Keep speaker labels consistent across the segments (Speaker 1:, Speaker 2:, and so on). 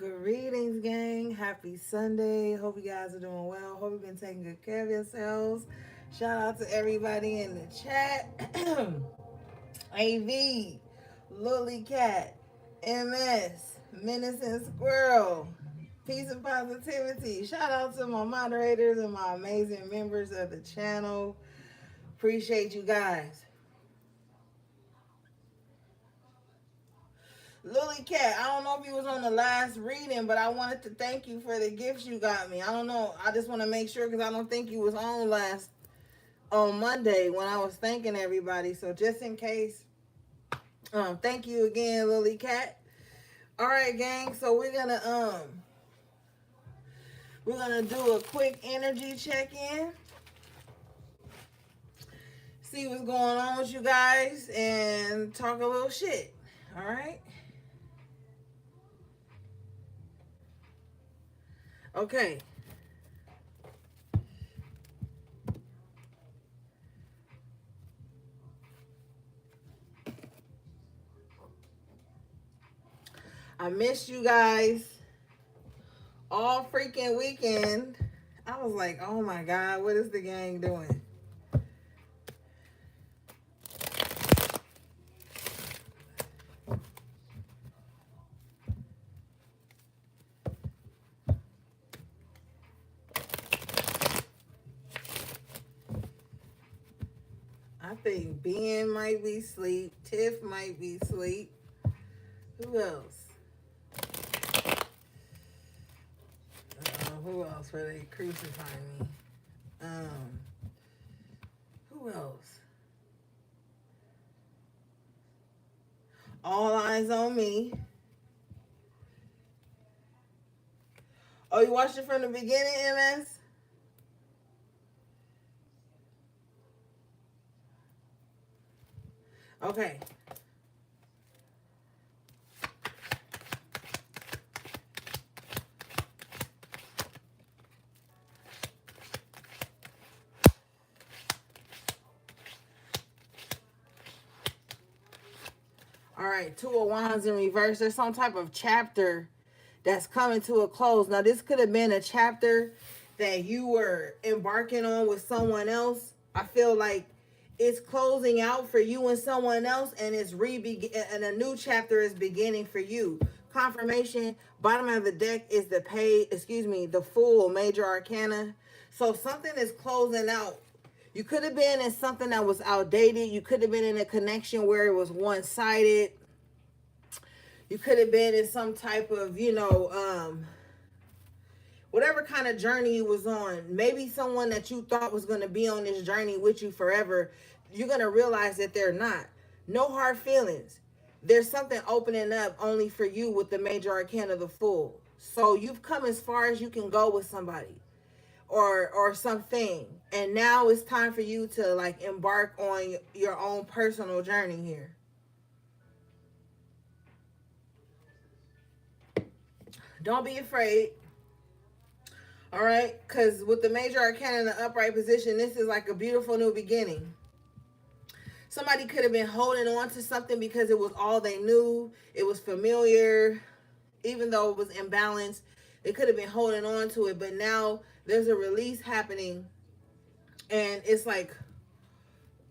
Speaker 1: Greetings, gang. Happy Sunday. Hope you guys are doing well. Hope you've been taking good care of yourselves. Shout out to everybody in the chat. AV, Lily Cat, MS, Menace and Squirrel. Peace and positivity. Shout out to my moderators and my amazing members of the channel. Appreciate you guys. Lily Cat, I don't know if you was on the last reading, but I wanted to thank you for the gifts you got me. I don't know. I just want to make sure because I don't think you was on Monday when I was thanking everybody. So just in case, thank you again, Lily Cat. All right, gang. So we're gonna do a quick energy check-in, see what's going on with you guys, and talk a little shit. All right. Okay. I missed you guys all freaking weekend. I was like, oh my God, what is the gang doing? I think Ben might be asleep. Tiff might be asleep. Who else? Who else were they crucifying me? Who else? All eyes on me. Oh, you watched it from the beginning, MS? Okay. All right, Two of Wands in reverse. There's some type of chapter that's coming to a close. Now, this could have been a chapter that you were embarking on with someone else. I feel like it's closing out for you and someone else, and and a new chapter is beginning for you. Confirmation, bottom of the deck is the Fool, Major Arcana. So something is closing out. You could have been in something that was outdated. You could have been in a connection where it was one-sided. You could have been in some type of, whatever kind of journey you was on. Maybe someone that you thought was going to be on this journey with you forever, you're going to realize that they're not. No hard feelings. There's something opening up only for you with the Major Arcana, the Fool. So you've come as far as you can go with somebody or something, and now it's time for you to like embark on your own personal journey here. Don't be afraid. All right, because with the Major Arcana in the upright position, this is like a beautiful new beginning. Somebody could have been holding on to something because it was all they knew. It was familiar. Even though it was imbalanced, they could have been holding on to it. But now there's a release happening. And it's like,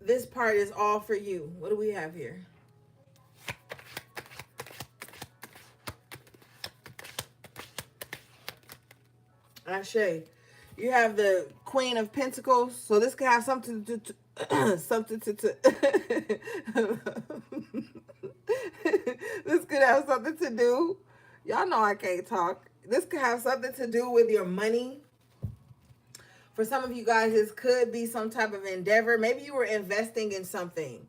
Speaker 1: this part is all for you. What do we have here? Ashe. You have the Queen of Pentacles. So this could have something to something to this could have something to do. Y'all know I can't talk. This could have something to do with your money. For some of you guys, this could be some type of endeavor. Maybe you were investing in something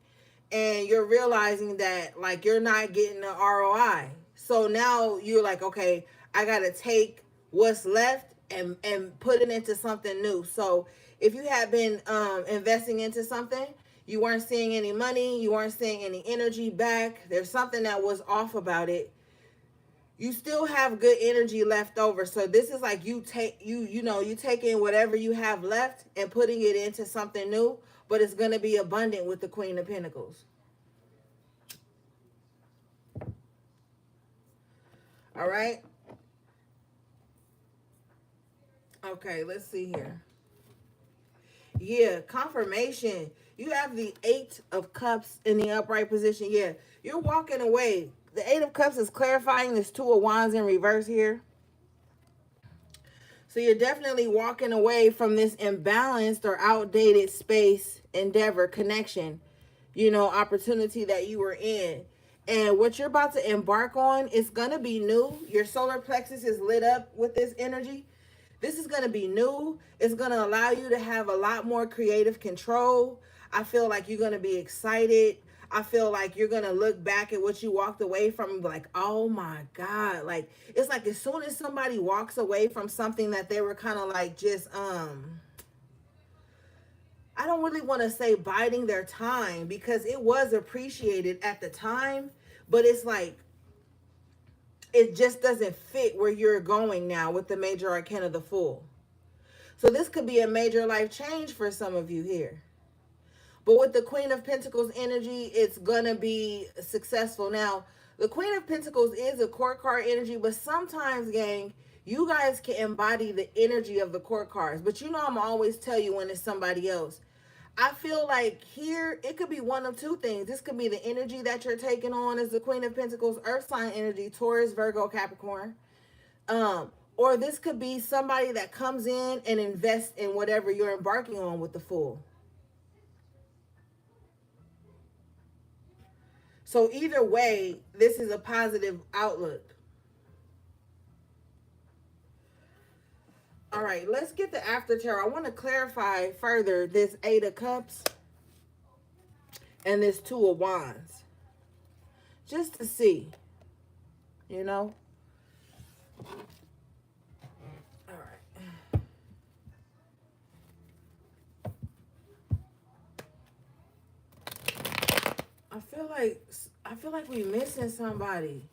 Speaker 1: and you're realizing that like you're not getting the ROI. So now you're like, okay, I got to take what's left and put it into something new. So if you have been investing into something, you weren't seeing any money, you weren't seeing any energy back, there's something that was off about it. You still have good energy left over. So this is like you taking whatever you have left and putting it into something new, but it's going to be abundant with the Queen of Pentacles. All right. Okay, let's see here. Yeah, confirmation. You have the Eight of Cups in the upright position. Yeah, you're walking away. The Eight of Cups is clarifying this Two of Wands in reverse here. So you're definitely walking away from this imbalanced or outdated space, endeavor, connection, opportunity that you were in. And what you're about to embark on is going to be new. Your solar plexus is lit up with this energy. This is going to be new. It's going to allow you to have a lot more creative control. I feel like you're going to be excited. I feel like you're going to look back at what you walked away from and be like, oh my God. Like, it's like as soon as somebody walks away from something that they were kind of like just, I don't really want to say biding their time because it was appreciated at the time, but it's like, it just doesn't fit where you're going now with the major arcana, the Fool. So this could be a major life change for some of you here. But with the Queen of Pentacles energy, it's going to be successful. Now, the Queen of Pentacles is a court card energy, but sometimes, gang, you guys can embody the energy of the court cards. But I'm always tell you when it's somebody else. I feel like here, it could be one of two things. This could be the energy that you're taking on as the Queen of Pentacles, Earth sign energy, Taurus, Virgo, Capricorn. Or this could be somebody that comes in and invests in whatever you're embarking on with the Fool. So either way, this is a positive outlook. All right, let's get the after tarot. I want to clarify further this Eight of Cups and this Two of Wands. Just to see, All right. I feel like we missing somebody.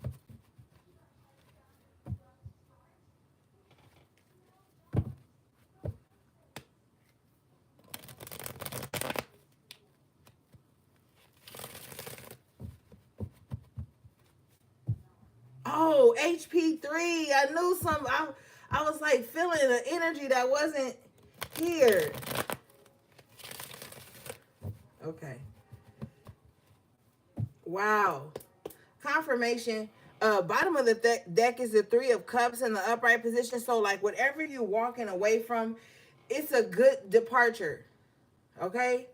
Speaker 1: Oh, HP3. I knew some. I was like feeling the energy that wasn't here. Okay. Wow. Confirmation. Bottom of the deck is the Three of Cups in the upright position. So like whatever you're walking away from, it's a good departure. Okay?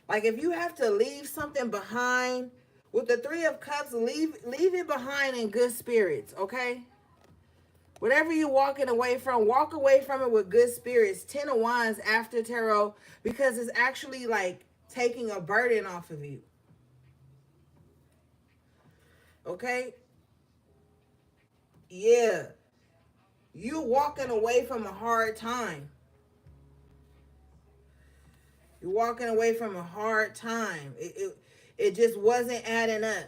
Speaker 1: Like if you have to leave something behind with the Three of Cups, leave it behind in good spirits, okay? Whatever you're walking away from, walk away from it with good spirits. 10 of Wands after tarot, because it's actually like taking a burden off of you. Okay? Yeah. You walking away from a hard time. You're walking away from a hard time. It just wasn't adding up,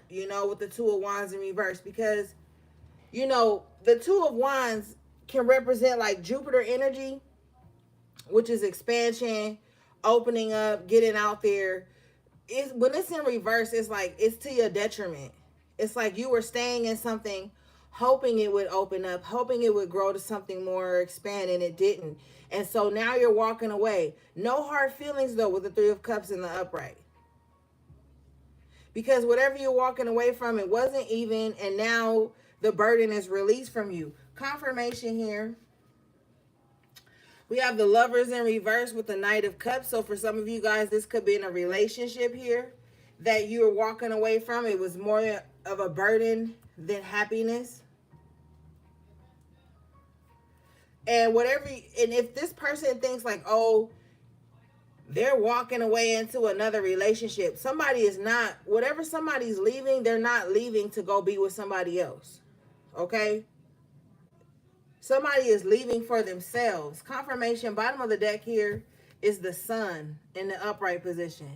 Speaker 1: with the Two of Wands in reverse. Because, the Two of Wands can represent like Jupiter energy, which is expansion, opening up, getting out there. When it's in reverse, it's like it's to your detriment. It's like you were staying in something, hoping it would open up, hoping it would grow to something more, expand, and it didn't. And so now you're walking away. No hard feelings though with the Three of Cups in the upright. Because whatever you're walking away from, it wasn't even, and now the burden is released from you. Confirmation here. We have the Lovers in reverse with the Knight of Cups. So for some of you guys, this could be in a relationship here that you were walking away from. It was more of a burden than happiness. And if this person thinks like, oh, they're walking away into another relationship, somebody is not, whatever somebody's leaving, they're not leaving to go be with somebody else. Okay? Somebody is leaving for themselves. Confirmation, bottom of the deck here is the Sun in the upright position.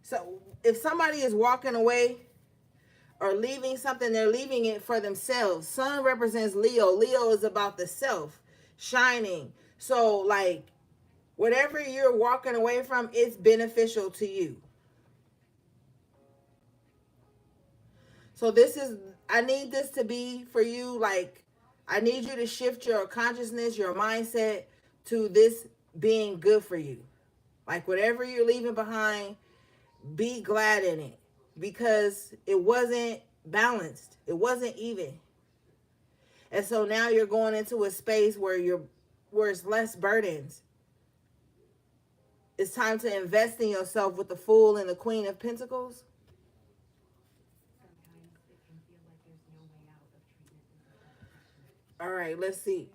Speaker 1: So if somebody is walking away or leaving something, they're leaving it for themselves. Sun represents Leo. Leo is about the self, shining. So like whatever you're walking away from, it's beneficial to you. So I need this to be for you, like, I need you to shift your consciousness, your mindset to this being good for you. Like whatever you're leaving behind, be glad in it because it wasn't balanced. It wasn't even. And so now you're going into a space where it's less burdens. It's time to invest in yourself with the Fool and the Queen of Pentacles. All right, let's see.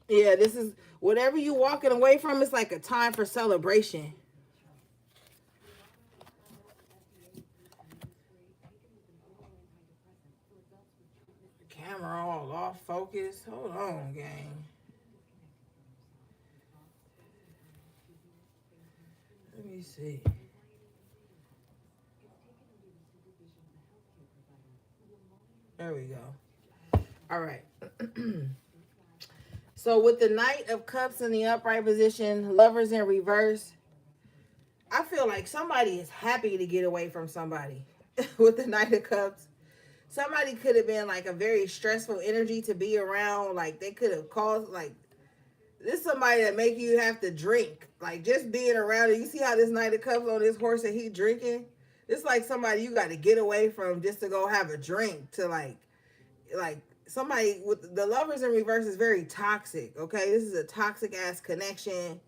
Speaker 1: Yeah, this is whatever you walking away from. It's like a time for celebration. Camera all off focus. Hold on, gang. Let me see. There we go. All right. So with the Knight of Cups in the upright position, Lovers in reverse, I feel like somebody is happy to get away from somebody with the Knight of Cups. Somebody could have been like a very stressful energy to be around. Like they could have caused like this is somebody that make you have to drink. Like just being around it. You see how this Knight of Cups on this horse and he drinking? It's like somebody you got to get away from just to go have a drink to like somebody with the Lovers in reverse is very toxic. Okay, this is a toxic ass connection.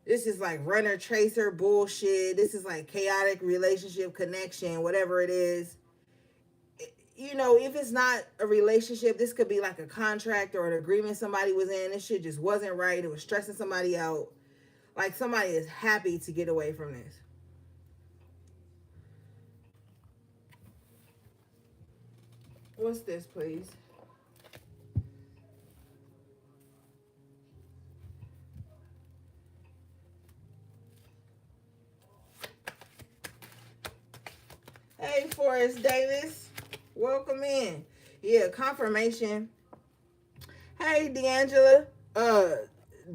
Speaker 1: This is like runner tracer bullshit. This is like chaotic relationship connection, whatever it is. You know, if it's not a relationship, this could be like a contract or an agreement somebody was in. This shit just wasn't right. It was stressing somebody out. Like somebody is happy to get away from this. What's this, please? Hey, Forrest Davis. Welcome in. Yeah, confirmation. Hey, D'Angela.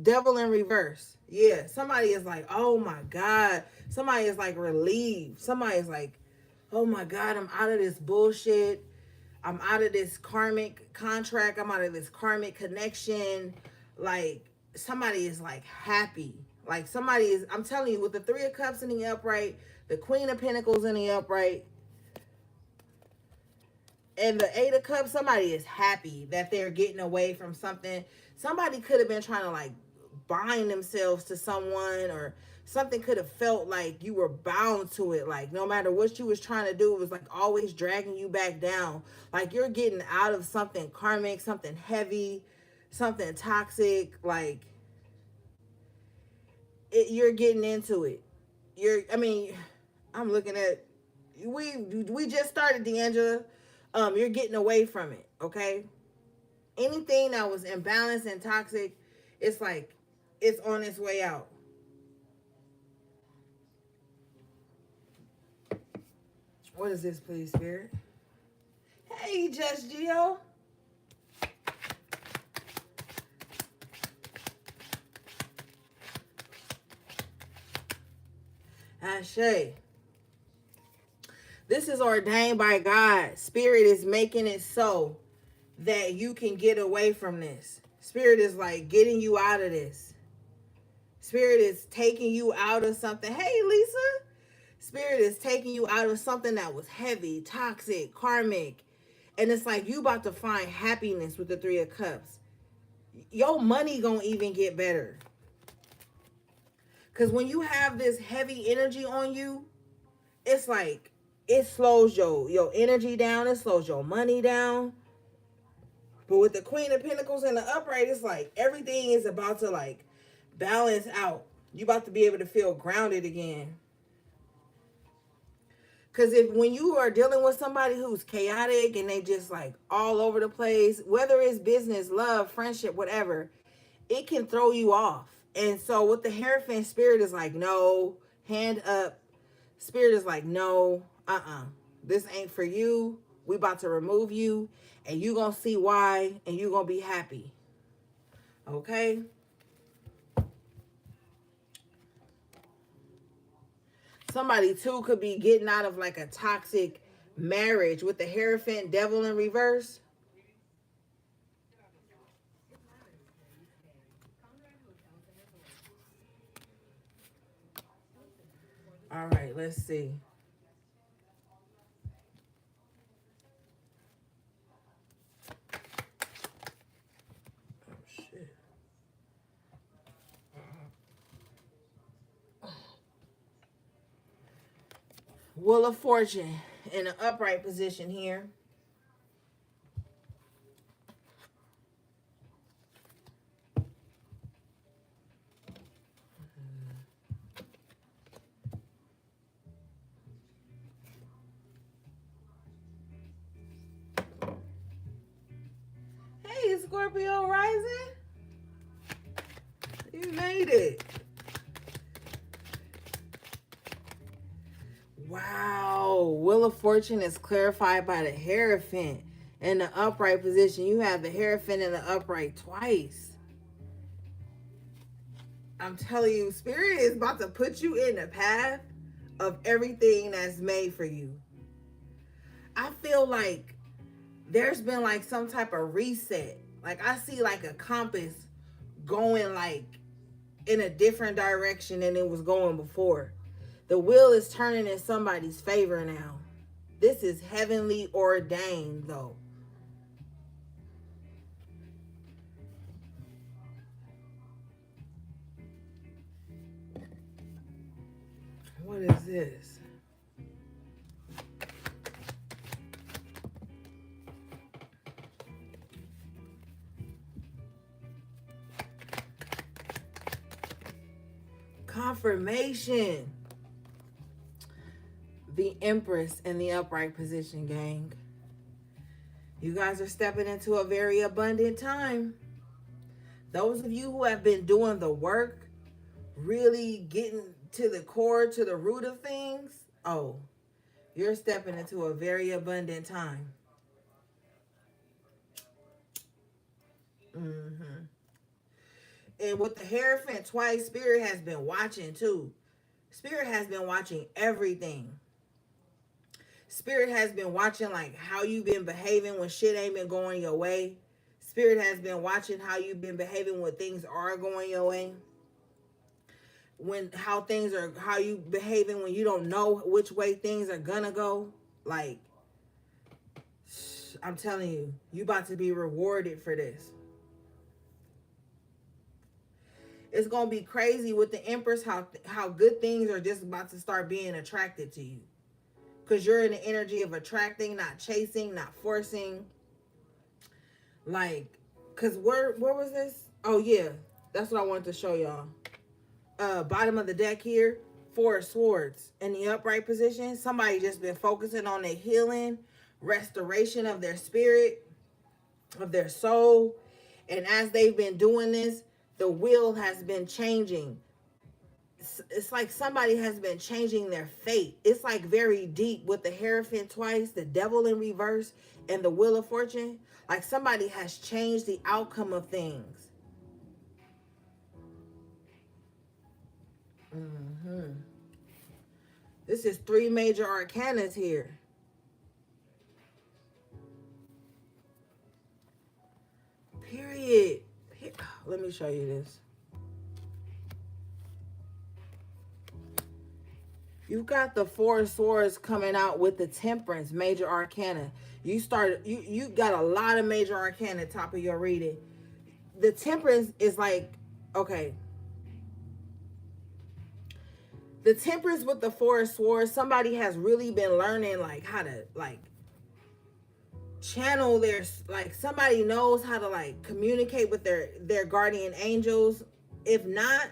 Speaker 1: Devil in reverse. Yeah, somebody is like, oh my God. Somebody is like relieved. Somebody is like, oh my God, I'm out of this bullshit. I'm out of this karmic contract. I'm out of this karmic connection. Like, somebody is like happy. Like, somebody is, I'm telling you, with the Three of Cups in the upright, the Queen of Pentacles in the upright, and the Eight of Cups, somebody is happy that they're getting away from something. Somebody could have been trying to like bind themselves to someone, or something could have felt like you were bound to it. Like no matter what you was trying to do, it was like always dragging you back down. Like you're getting out of something karmic, something heavy, something toxic. Like you're getting into it. I'm looking at, we just started, D'Angela. You're getting away from it, okay? Anything that was imbalanced and toxic, it's like it's on its way out. What is this, please, Spirit? Hey, Just Geo. Ashe. This is ordained by God. Spirit is making it so that you can get away from this. Spirit is like getting you out of this. Spirit is taking you out of something. Hey, Lisa. Spirit is taking you out of something that was heavy, toxic, karmic. And it's like you about to find happiness with the Three of Cups. Your money gonna even get better. Because when you have this heavy energy on you, it's like it slows your energy down. It slows your money down. But with the Queen of Pentacles in the upright, it's like everything is about to like balance out. You about to be able to feel grounded again. Because if when you are dealing with somebody who's chaotic and they just like all over the place, whether it's business, love, friendship, whatever, it can throw you off. And so with the Hierophant, Spirit is like, no, hand up. Spirit is like, no, this ain't for you. We about to remove you, and you gonna see why, and you gonna be happy. Okay? Somebody too could be getting out of like a toxic marriage with the Hierophant, Devil in reverse. All right, let's see. Oh, shit. Wheel of Fortune in an upright position here. Hey, Scorpio rising. You made it. Wow. Wheel of Fortune is clarified by the Hierophant in the upright position. You have the Hierophant in the upright twice. I'm telling you, Spirit is about to put you in the path of everything that's made for you. I feel like there's been like some type of reset. Like I see like a compass going like in a different direction than it was going before. The wheel is turning in somebody's favor now. This is heavenly ordained though. What is this? Confirmation. The Empress in the upright position, gang. You guys are stepping into a very abundant time. Those of you who have been doing the work, really getting to the core, to the root of things, oh, you're stepping into a very abundant time. Mm-hmm. And with the Hierophant twice, Spirit has been watching too. Spirit has been watching everything. Spirit has been watching like how you've been behaving when shit ain't been going your way. Spirit has been watching how you've been behaving when things are going your way. When how you behaving when you don't know which way things are gonna go. Like, I'm telling you, you about to be rewarded for this. It's gonna be crazy with the Empress how good things are just about to start being attracted to you. Because you're in the energy of attracting, not chasing, not forcing. Like, because where was this? Oh, yeah. That's what I wanted to show y'all. Bottom of the deck here. Four of Swords in the upright position. Somebody just been focusing on their healing, restoration of their spirit, of their soul. And as they've been doing this, the wheel has been changing. It's like somebody has been changing their fate. It's like very deep with the Hierophant twice, the Devil in reverse, and the Wheel of Fortune. Like somebody has changed the outcome of things. Mm-hmm. This is three major arcanas here. Period. Let me show you this. You got the Four of Swords coming out with the Temperance, major arcana. You got a lot of major arcana at the top of your reading. The Temperance is like, okay. The Temperance with the Four of Swords, somebody has really been learning like how to like channel their, like somebody knows how to like communicate with their guardian angels. If not,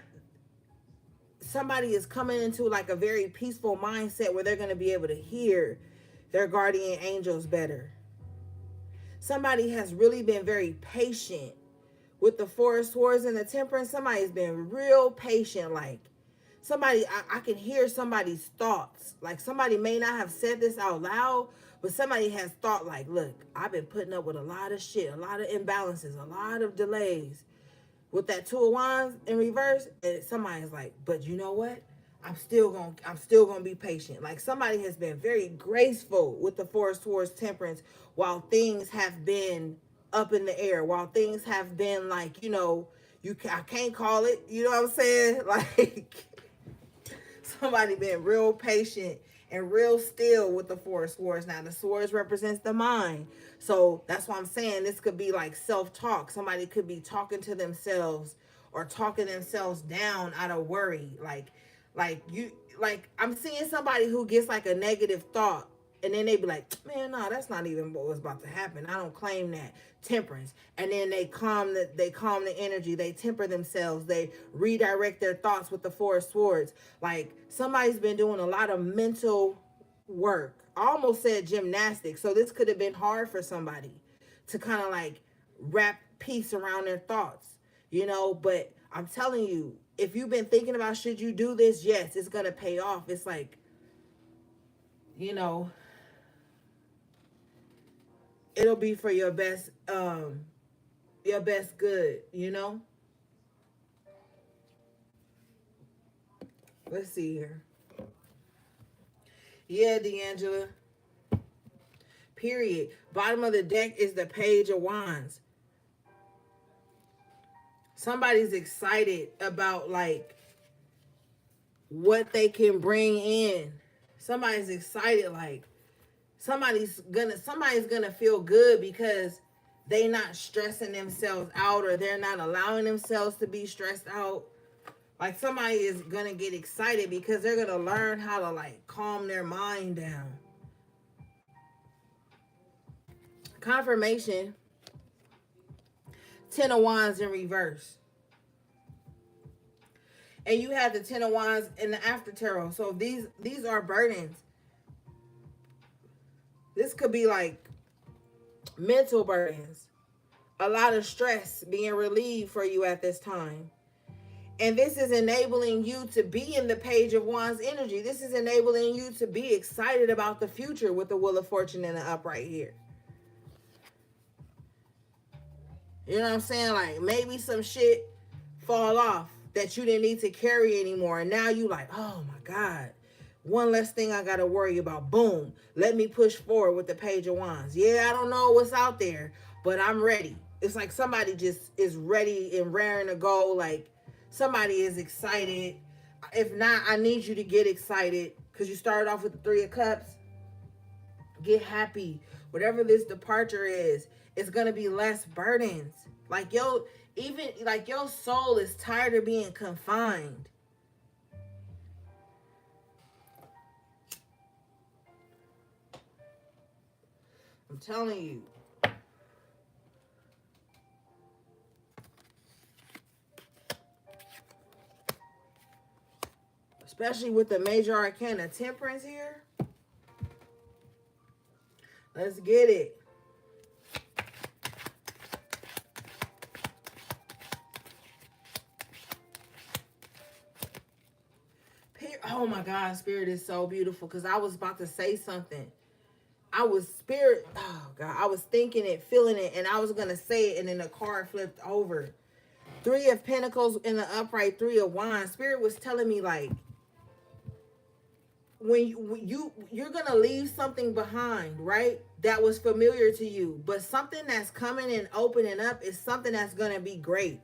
Speaker 1: somebody is coming into like a very peaceful mindset where they're going to be able to hear their guardian angels better. Somebody has really been very patient with the Four of Swords and the Temperance. Somebody's been real patient. Like somebody, I can hear somebody's thoughts. Like somebody may not have said this out loud, but somebody has thought like, look, I've been putting up with a lot of shit, a lot of imbalances, a lot of delays. With that Two of Wands in reverse, and somebody's like, but you know what? I'm still gonna be patient. Like somebody has been very graceful with the Four of Swords Temperance while things have been up in the air, while things have been like, I can't call it, you know what I'm saying? Like Somebody been real patient and real still with the Four of Swords. Now the swords represents the mind. So that's why I'm saying this could be like self-talk. Somebody could be talking to themselves or talking themselves down out of worry. Like I'm seeing somebody who gets like a negative thought and then they be like, man, no, that's not even what was about to happen. I don't claim that. Temperance. And then they calm the energy, they temper themselves, they redirect their thoughts with the Four of Swords. Like somebody's been doing a lot of mental work. I almost said gymnastics. So this could have been hard for somebody to kind of like wrap peace around their thoughts, but I'm telling you, if you've been thinking about should you do this, yes, it's gonna pay off. It's like, you know, it'll be for your best good, Let's see here. Yeah, D'Angela. Period. Bottom of the deck is the Page of Wands. Somebody's excited about like what they can bring in. Somebody's excited, like somebody's gonna feel good because they not stressing themselves out, or they're not allowing themselves to be stressed out. Like somebody is gonna get excited because they're gonna learn how to like calm their mind down. Confirmation. Ten of Wands in reverse. And you have the Ten of Wands in the after tarot. So these are burdens. This could be like mental burdens. A lot of stress being relieved for you at this time. And this is enabling you to be in the Page of Wands energy. This is enabling you to be excited about the future with the Wheel of Fortune in the upright here. You know what I'm saying? Like maybe some shit fall off that you didn't need to carry anymore. And now you like, oh my God, one less thing I got to worry about. Boom. Let me push forward with the Page of Wands. Yeah, I don't know what's out there, but I'm ready. It's like somebody just is ready and raring to go. Like somebody is excited. If not, I need you to get excited because you started off with the Three of Cups. Get happy. Whatever this departure is, it's going to be less burdens. Like your soul is tired of being confined. I'm telling you. Especially with the major arcana Temperance here. Let's get it. Oh my God, Spirit is so beautiful because I was about to say something. I was thinking it, feeling it, and I was going to say it, and then the card flipped over. Three of Pentacles in the upright, Three of Wands. Spirit was telling me like, when you're going to leave something behind, right? That was familiar to you, but something that's coming and opening up is something that's going to be great.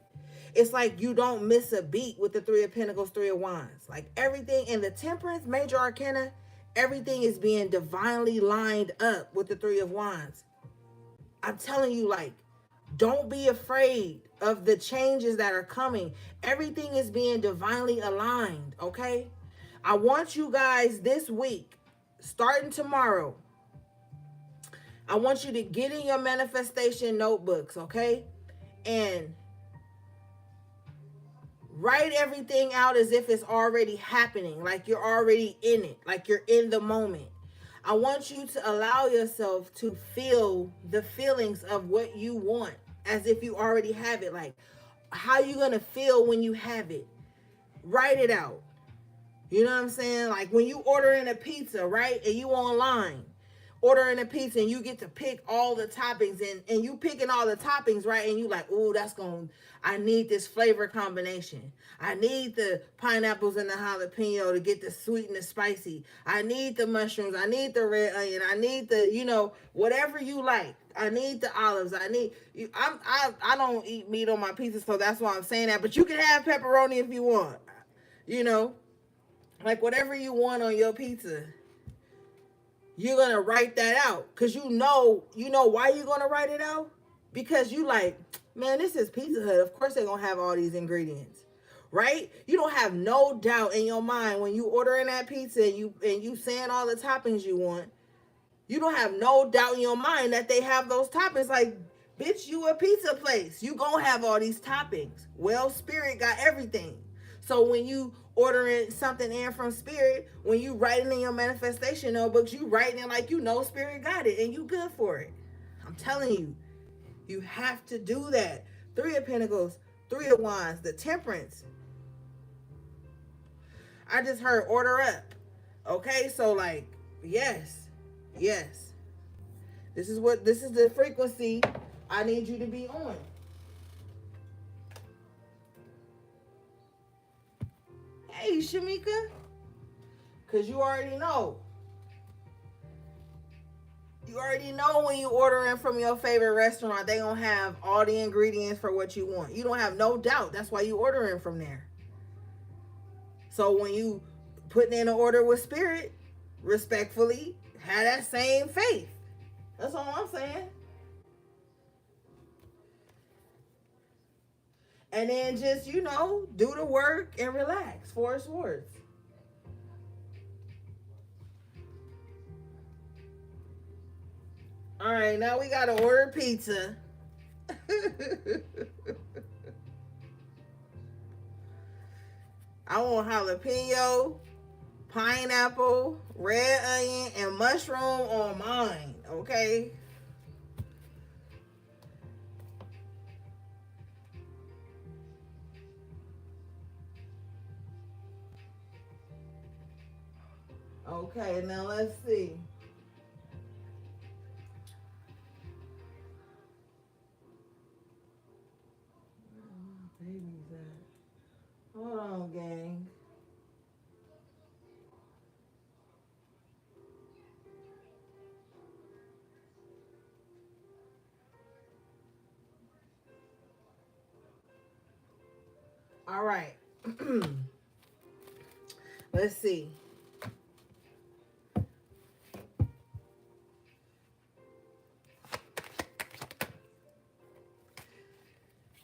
Speaker 1: It's like you don't miss a beat with the Three of Pentacles, Three of Wands. Like everything in the Temperance, major arcana, everything is being divinely lined up with the Three of Wands. I'm telling you, like, don't be afraid of the changes that are coming. Everything is being divinely aligned, okay? I want you guys this week, starting tomorrow, I want you to get in your manifestation notebooks, okay? And write everything out as if it's already happening, like you're already in it, like you're in the moment. I want you to allow yourself to feel the feelings of what you want as if you already have it. Like, how you going to feel when you have it? Write it out. You know what I'm saying? Like when you order in a pizza, right? And you online, ordering a pizza and you get to pick all the toppings and you picking all the toppings, right? And you like, ooh, I need this flavor combination. I need the pineapples and the jalapeno to get the sweet and the spicy. I need the mushrooms. I need the red onion. I need the, whatever you like. I need the olives. I don't eat meat on my pizza, so that's why I'm saying that. But you can have pepperoni if you want, Like whatever you want on your pizza, you're gonna write that out. Cause you know why you're gonna write it out? Because you like, man, this is Pizza Hut. Of course they're gonna have all these ingredients. Right? You don't have no doubt in your mind when you ordering that pizza and you saying all the toppings you want. You don't have no doubt in your mind that they have those toppings. Like, bitch, you a pizza place. You gonna have all these toppings. Well, Spirit got everything. So when you ordering something in from Spirit, when you writing in your manifestation notebooks, you writing it like you know Spirit got it and you good for it. I'm telling you, you have to do that. 3 of Pentacles, 3 of Wands, the Temperance. I just heard order up. Okay, so like, yes. This is the frequency I need you to be on. Hey, Shamika. Cause you already know. You already know when you ordering from your favorite restaurant, they gonna have all the ingredients for what you want. You don't have no doubt. That's why you ordering from there. So when you putting in an order with Spirit, respectfully, have that same faith. That's all I'm saying. And then just, do the work and relax. 4 of Swords. All right, now we got to order pizza. I want jalapeno, pineapple, red onion, and mushroom on mine, okay? Okay, now let's see. Baby's at. Hold on, gang. All right. Let's see.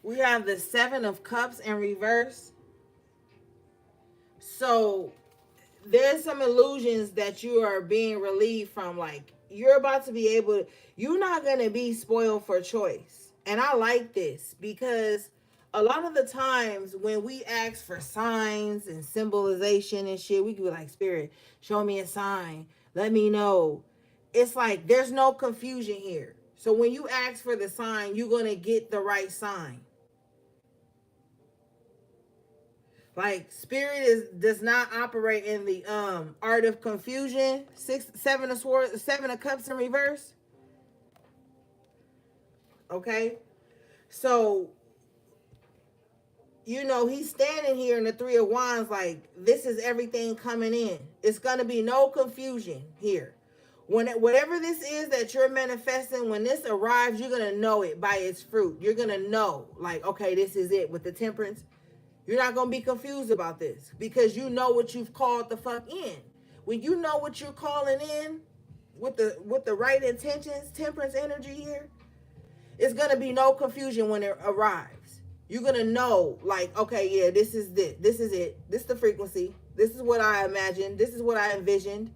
Speaker 1: We have the 7 of Cups in reverse. So there's some illusions that you are being relieved from. Like, you're about to be able to, you're not going to be spoiled for choice. And I like this because a lot of the times when we ask for signs and symbolization and shit, we could be like, Spirit, show me a sign. Let me know. It's like there's no confusion here. So when you ask for the sign, you're going to get the right sign. Like, Spirit does not operate in the art of confusion. 7 of Swords, 7 of Cups in reverse. Okay, so he's standing here in the 3 of Wands like this is everything coming in. It's gonna be no confusion here. Whatever this is that you're manifesting, when this arrives, you're gonna know it by its fruit. You're gonna know, like, okay, this is it. With the Temperance, you're not going to be confused about this because you know what you've called the fuck in. When you know what you're calling in with the right intentions, Temperance energy here, it's going to be no confusion when it arrives. You're going to know, like, okay, yeah, this is it. This is it. This is the frequency. This is what I imagined. This is what I envisioned.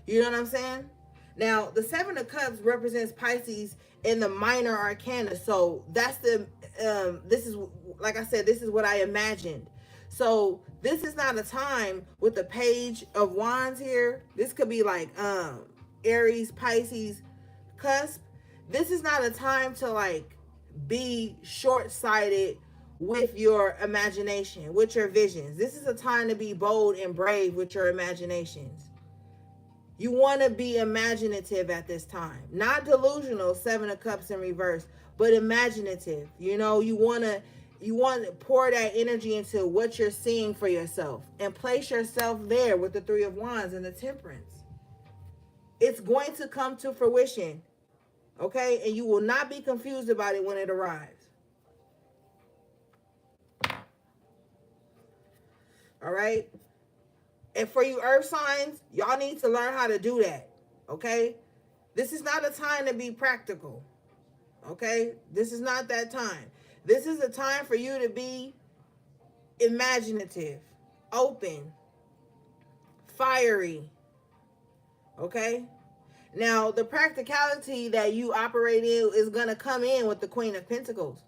Speaker 1: You know what I'm saying? Now, the 7 of Cups represents Pisces in the minor arcana. So that's this is, like I said, this is what I imagined. So this is not a time with the Page of Wands here. This could be like Aries, Pisces, cusp. This is not a time to like be short-sighted with your imagination, with your visions. This is a time to be bold and brave with your imaginations. You want to be imaginative at this time. Not delusional, 7 of Cups in reverse, but imaginative. You want to pour that energy into what you're seeing for yourself and place yourself there with the 3 of Wands and the Temperance. It's going to come to fruition, okay? And you will not be confused about it when it arrives. All right? And for you earth signs, y'all need to learn how to do that. Okay? This is not a time to be practical. Okay? This is not that time. This is a time for you to be imaginative, open, fiery. Okay? Now, the practicality that you operate in is going to come in with the Queen of Pentacles.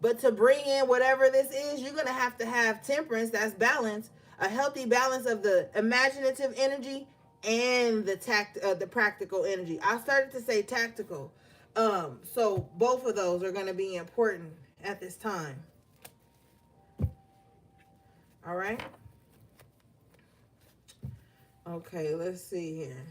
Speaker 1: But to bring in whatever this is, you're going to have temperance, that's balance, a healthy balance of the imaginative energy and the practical energy. I started to say tactical. So both of those are going to be important at this time. All right? Okay, let's see here.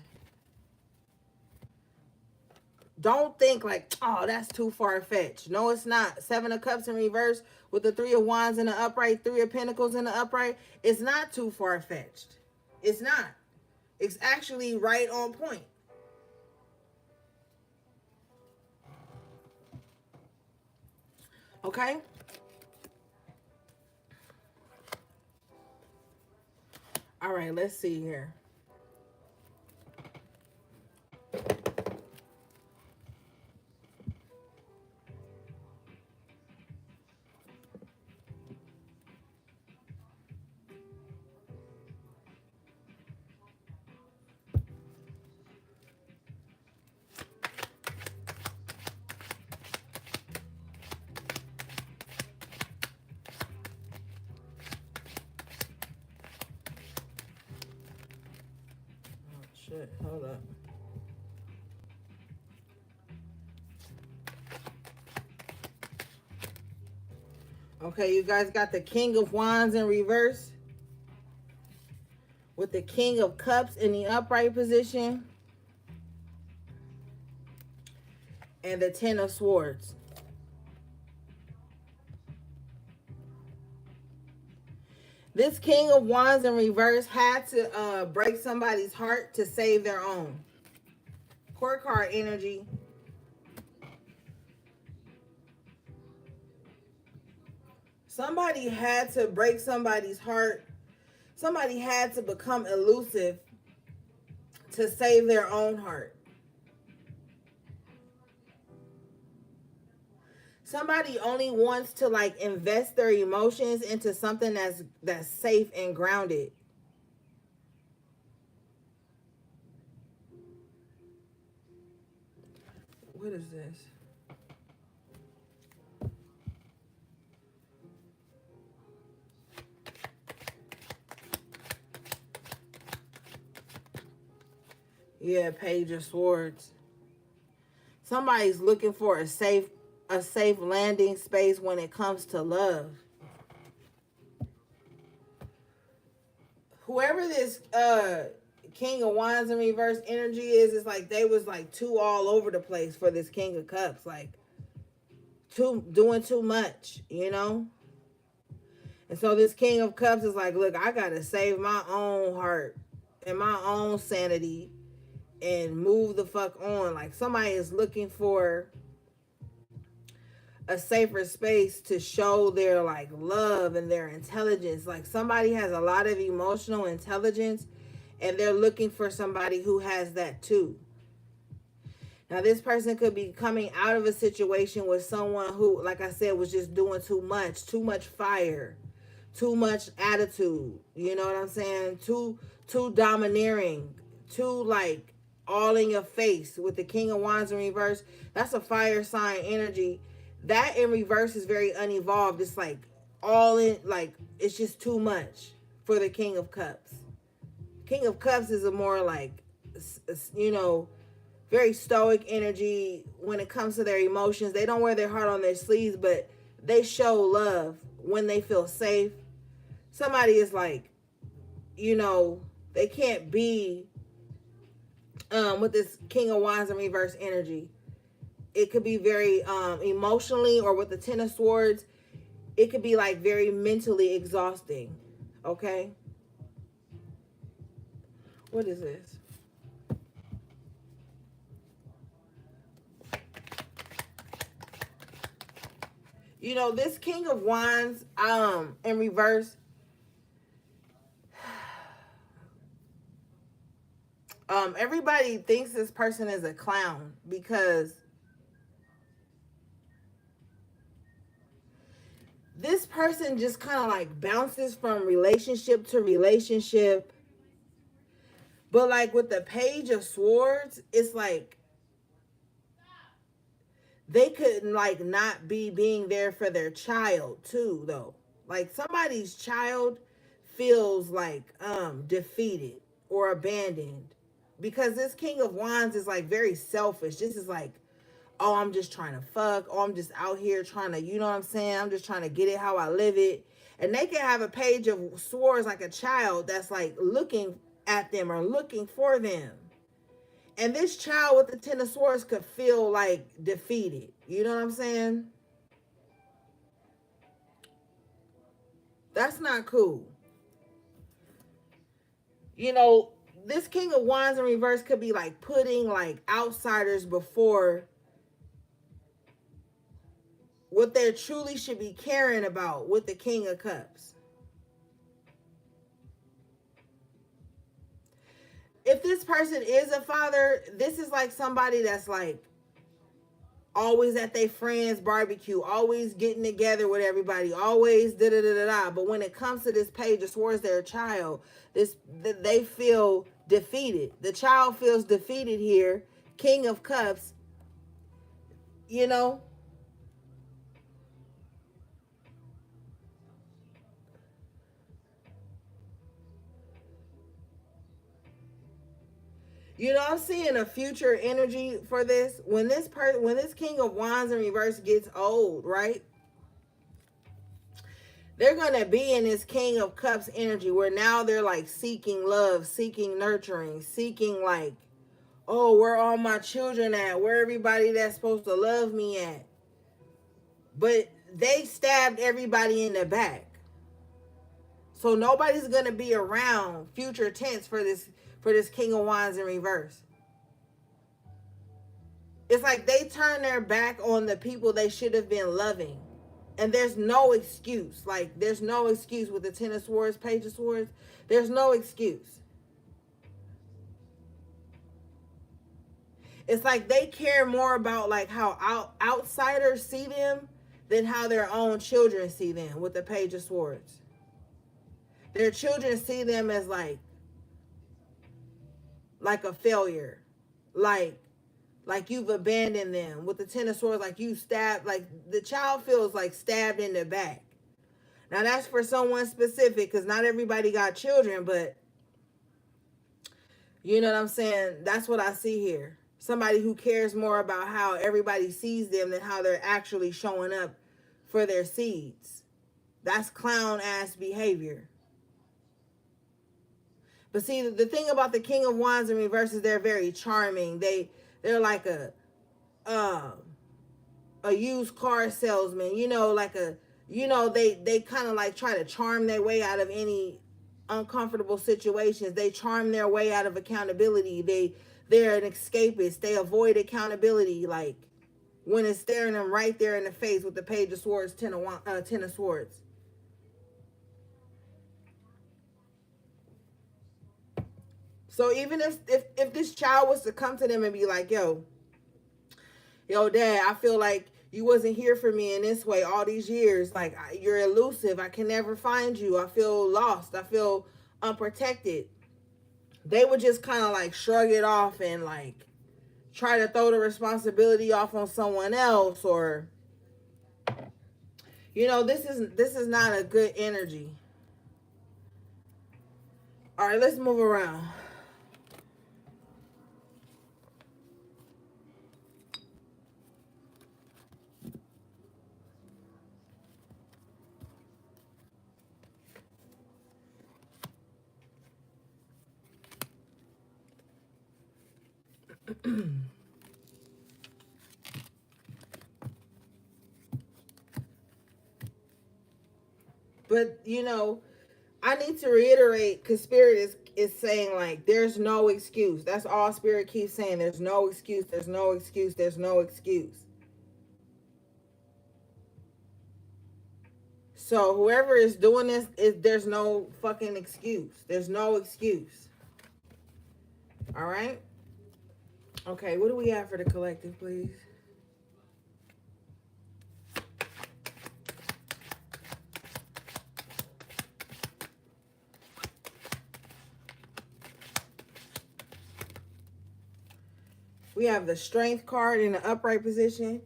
Speaker 1: Don't think like, oh, that's too far-fetched. No, it's not. Seven of Cups in reverse with the Three of Wands in the upright, Three of Pentacles in the upright. It's not too far-fetched. It's not. It's actually right on point. Okay? All right, let's see here. Shit, hold up. Okay, you guys got the King of Wands in reverse with the King of Cups in the upright position and the Ten of Swords. This King of Wands in reverse had to break somebody's heart to save their own. Court card energy. Somebody had to break somebody's heart. Somebody had to become elusive to save their own heart. Somebody only wants to like invest their emotions into something that's safe and grounded. What is this? Yeah, Page of Swords. Somebody's looking for a safe landing space when it comes to love. Whoever this King of Wands in reverse energy is like they was like too all over the place for this King of Cups, like doing too much, you know? And so this King of Cups is like, look, I gotta save my own heart and my own sanity and move the fuck on. Like somebody is looking for a safer space to show their like love and their intelligence. Like somebody has a lot of emotional intelligence and they're looking for somebody who has that too. Now this person could be coming out of a situation with someone who, like I said, was just doing too much fire, too much attitude, you know what I'm saying? Too domineering, too like all in your face. With the King of Wands in reverse, that's a fire sign energy. That in reverse is very unevolved. It's like all in, like it's just too much for the King of Cups. King of Cups is a more like, you know, very stoic energy when it comes to their emotions. They don't wear their heart on their sleeves, but they show love when they feel safe. Somebody is like, you know, they can't be with this King of Wands in reverse energy. It could be very emotionally, or with the Ten of Swords, it could be like very mentally exhausting. Okay? What is this? You know, this King of Wands in reverse, Everybody thinks this person is a clown because this person just kind of like bounces from relationship to relationship. But like with the Page of Swords, it's like they could like not be being there for their child too, though. Like somebody's child feels like defeated or abandoned because this King of Wands is like very selfish. This is like, oh, I'm just trying to fuck. Oh, I'm just out here trying to, you know what I'm saying? I'm just trying to get it how I live it. And they can have a Page of Swords like a child that's like looking at them or looking for them. And this child with the Ten of Swords could feel like defeated. You know what I'm saying? That's not cool. You know, this King of Wands in reverse could be like putting like outsiders before what they truly should be caring about with the King of Cups. If this person is a father, this is like somebody that's like always at their friends' barbecue, always getting together with everybody, always da da da da da. But when it comes to this Page of Swords, their child, they feel defeated. The child feels defeated here. King of Cups, you know. You know, I'm seeing a future energy for this. When this King of Wands in reverse gets old, right? They're gonna be in this King of Cups energy where now they're like seeking love, seeking nurturing, seeking like, oh, where all my children at? Where everybody that's supposed to love me at? But they stabbed everybody in the back. So nobody's gonna be around future tense for this King of Wands in reverse. It's like they turn their back on the people they should have been loving. And there's no excuse. Like, there's no excuse with the Ten of Swords, Page of Swords. There's no excuse. It's like they care more about like how outsiders see them than how their own children see them with the Page of Swords. Their children see them as like a failure. Like you've abandoned them with the Ten of Swords, like you stabbed, like the child feels like stabbed in the back. Now that's for someone specific because not everybody got children, but you know what I'm saying? That's what I see here. Somebody who cares more about how everybody sees them than how they're actually showing up for their seeds. That's clown ass behavior. But see, the thing about the King of Wands in reverse is they're very charming. They're like uh, a used car salesman, you know, like they kind of like try to charm their way out of any uncomfortable situations. They charm their way out of accountability. They're an escapist. They avoid accountability, like when it's staring them right there in the face with the Page of Swords, Ten of Swords. So even if this child was to come to them and be like, yo, dad, I feel like you wasn't here for me in this way all these years. Like, you're elusive. I can never find you. I feel lost. I feel unprotected. They would just kind of like shrug it off and like try to throw the responsibility off on someone else, or this is not a good energy. All right, let's move around. But I need to reiterate, because Spirit is saying like there's no excuse. That's all Spirit keeps saying. There's no excuse. There's no excuse. There's no excuse. So whoever is doing this, there's no fucking excuse. There's no excuse. All right. Okay, what do we have for the collective, please? We have the Strength card in the upright position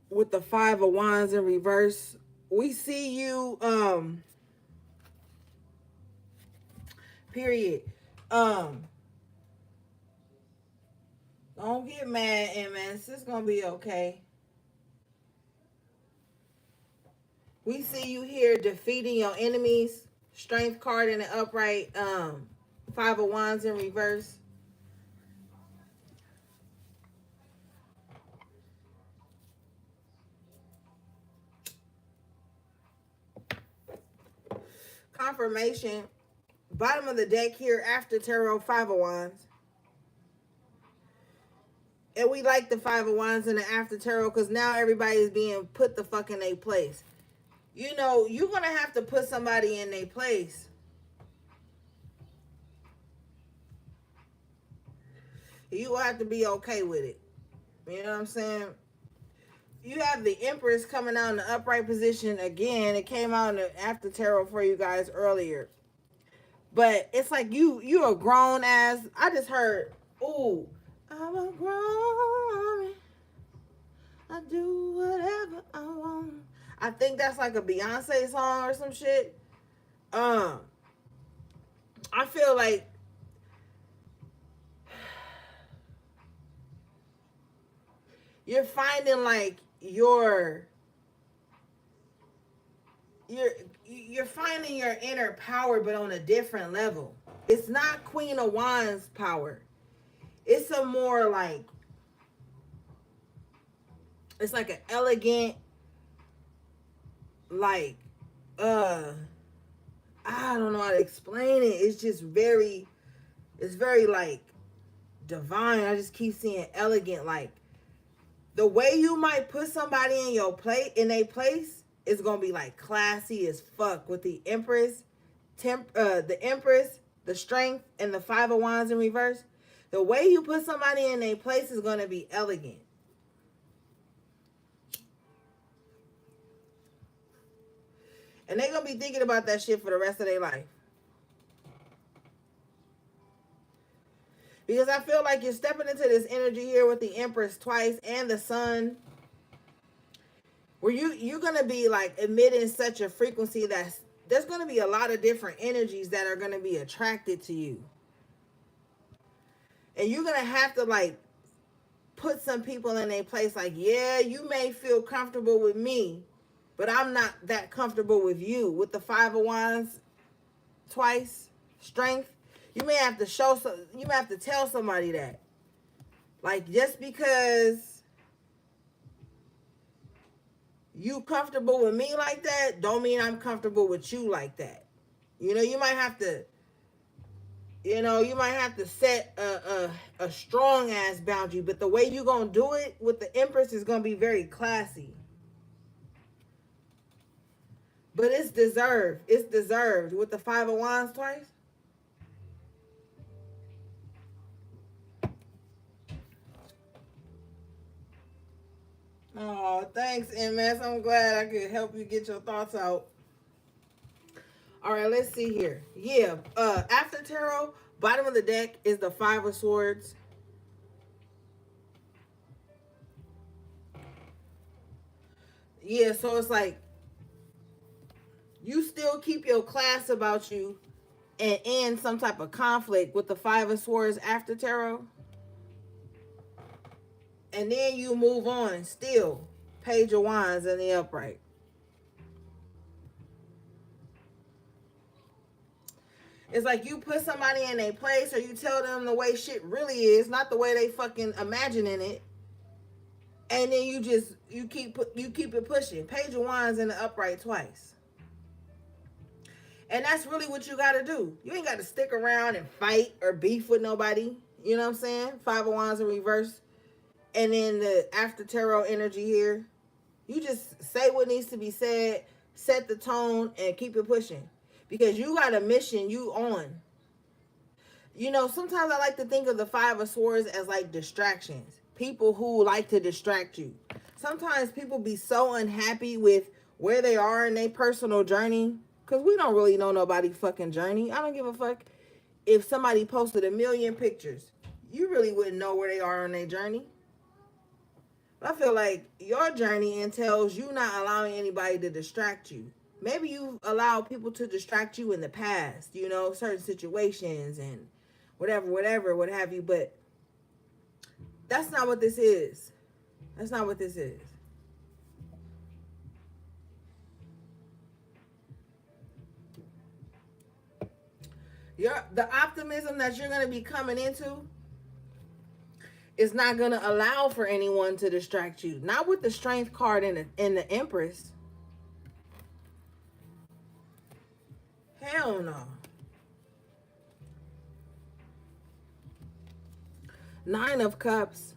Speaker 1: with the Five of Wands in reverse. We see you, period. Um, don't get mad, MS. It's gonna be okay. We see you here defeating your enemies. Strength card in the upright. Five of Wands in reverse. Confirmation. Bottom of the deck here after tarot, Five of Wands. And we like the Five of Wands in the after tarot because now everybody is being put the fuck in their place. You know, you're going to have to put somebody in their place. You will have to be okay with it. You know what I'm saying? You have the Empress coming out in the upright position again. It came out in the after tarot for you guys earlier. But it's like you a grown ass. I just heard, ooh, I'm a grown. I do whatever I want. I think that's like a Beyonce song or some shit. I feel like you're finding like you're finding your inner power, but on a different level. It's not Queen of Wands power. It's a more like, it's like an elegant, like, I don't know how to explain it. It's just very, it's very like divine. I just keep seeing elegant, like the way you might put somebody in your plate, in a place, is gonna be like classy as fuck with the Empress, the Empress, the Strength, and the Five of Wands in reverse. The way you put somebody in a place is gonna be elegant. And they're gonna be thinking about that shit for the rest of their life. Because I feel like you're stepping into this energy here with the Empress twice and the Sun, where you're gonna be like emitting such a frequency that there's gonna be a lot of different energies that are gonna be attracted to you. And you're gonna have to like put some people in a place like, yeah, you may feel comfortable with me, but I'm not that comfortable with you. With the Five of Wands twice, Strength, you may have to you may have to tell somebody that. Like, just because you comfortable with me like that, don't mean I'm comfortable with you like that. You know, you might have to, set a strong ass boundary, but the way you gonna do it with the Empress is gonna be very classy. But it's deserved. It's deserved. With the Five of Wands twice. Oh, thanks, MS. I'm glad I could help you get your thoughts out. All right, let's see here. Yeah, after tarot, bottom of the deck is the Five of Swords. Yeah, so it's like you still keep your class about you and end some type of conflict with the Five of Swords after tarot. And then you move on still. Page of Wands in the upright. It's like you put somebody in a place or you tell them the way shit really is, not the way they fucking imagining it. And then you keep it pushing. Page of Wands in the upright twice. And that's really what you got to do. You ain't got to stick around and fight or beef with nobody. You know what I'm saying? Five of Wands in reverse. And then the after tarot energy here. You just say what needs to be said, set the tone, and keep it pushing. Because you got a mission you on. You know, sometimes I like to think of the Five of Swords as like distractions. People who like to distract you. Sometimes people be so unhappy with where they are in their personal journey, because we don't really know nobody's fucking journey. I don't give a fuck if somebody posted a million pictures. You really wouldn't know where they are on their journey. I feel like your journey entails you not allowing anybody to distract you. Maybe you've allowed people to distract you in the past, you know, certain situations and whatever, what have you. But that's not what this is. That's not what this is. The optimism that you're going to be coming into is not going to allow for anyone to distract you. Not with the strength card in the Empress. Hell no. Nine of Cups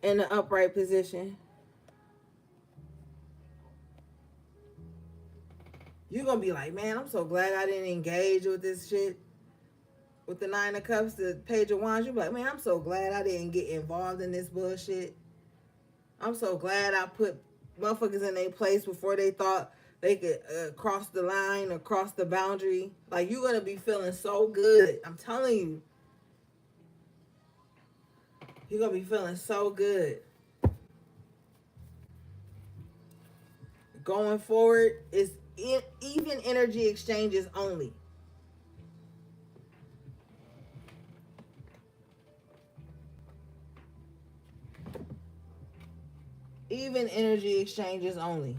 Speaker 1: in the upright position. You're going to be like, man, I'm so glad I didn't engage with this shit. With the Nine of Cups, the Page of Wands, you're like, man, I'm so glad I didn't get involved in this bullshit. I'm so glad I put motherfuckers in their place before they thought they could cross the line or cross the boundary. Like, you're going to be feeling so good. I'm telling you. You're going to be feeling so good. Going forward, is even energy exchanges only. Even energy exchanges only.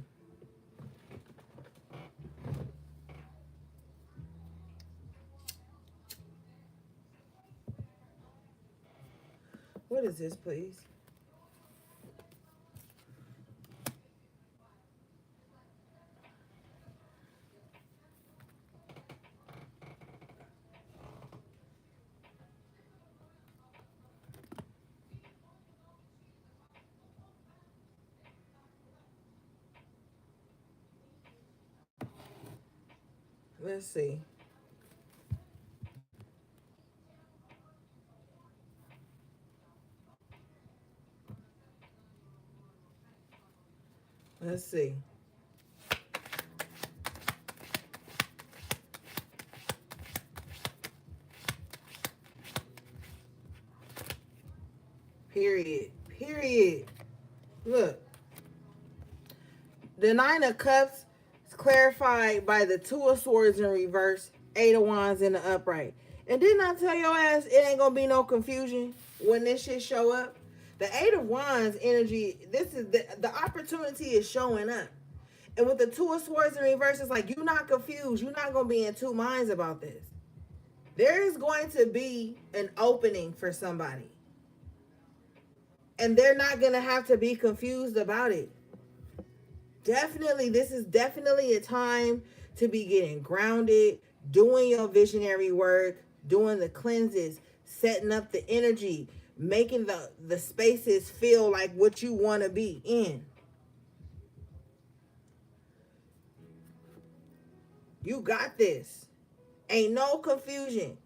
Speaker 1: What is this, please? Let's see. Let's see. Period. Period. Look. The Nine of Cups is clarified by the Two of Swords in reverse, Eight of Wands in the upright. And didn't I tell your ass it ain't gonna be no confusion when this shit show up? The Eight of Wands energy, this is the opportunity is showing up. And with the Two of Swords in reverse, it's like you're not confused. You're not gonna be in two minds about this. There is going to be an opening for somebody. And they're not gonna have to be confused about it. Definitely, this is definitely a time to be getting grounded, doing your visionary work, doing the cleanses, setting up the energy, making the spaces feel like what you want to be in. You got this. Ain't no confusion.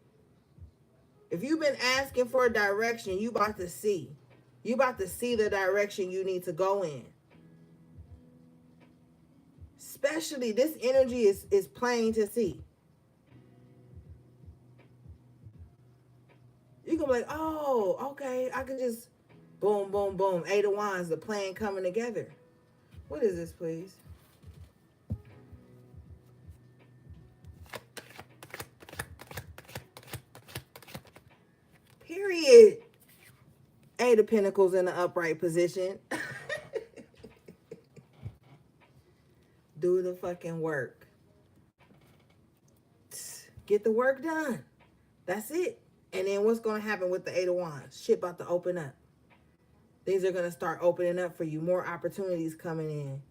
Speaker 1: If you've been asking for a direction, you about to see. You about to see the direction you need to go in. Especially this energy is plain to see. You can be like, oh, okay, I can just boom, boom, boom. Eight of Wands, the plan coming together. What is this, please? Period. Eight of Pentacles in the upright position. Do the fucking work. Get the work done. That's it. And then what's going to happen with the Eight of Wands? Shit about to open up. Things are going to start opening up for you. More opportunities coming in.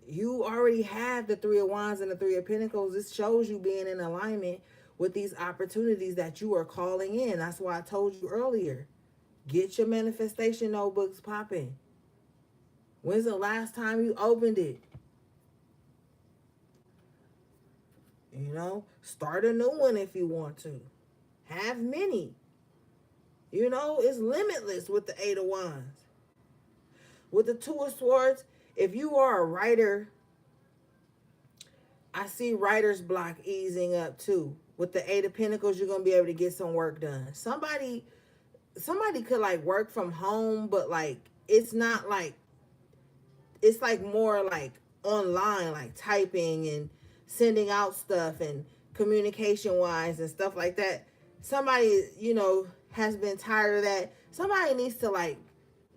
Speaker 1: You already have the Three of Wands and the Three of Pentacles. This shows you being in alignment with these opportunities that you are calling in. That's why I told you earlier. Get your manifestation notebooks popping. When's the last time you opened it? You know, start a new one if you want to. Have many. You know, it's limitless with the Eight of Wands. With the Two of Swords, if you are a writer, I see writer's block easing up too. With the Eight of Pentacles, you're going to be able to get some work done. Somebody could like work from home, but like it's not like, it's like more like online, like typing and sending out stuff and communication wise and stuff like that. Somebody, you know, has been tired of that. Somebody needs to like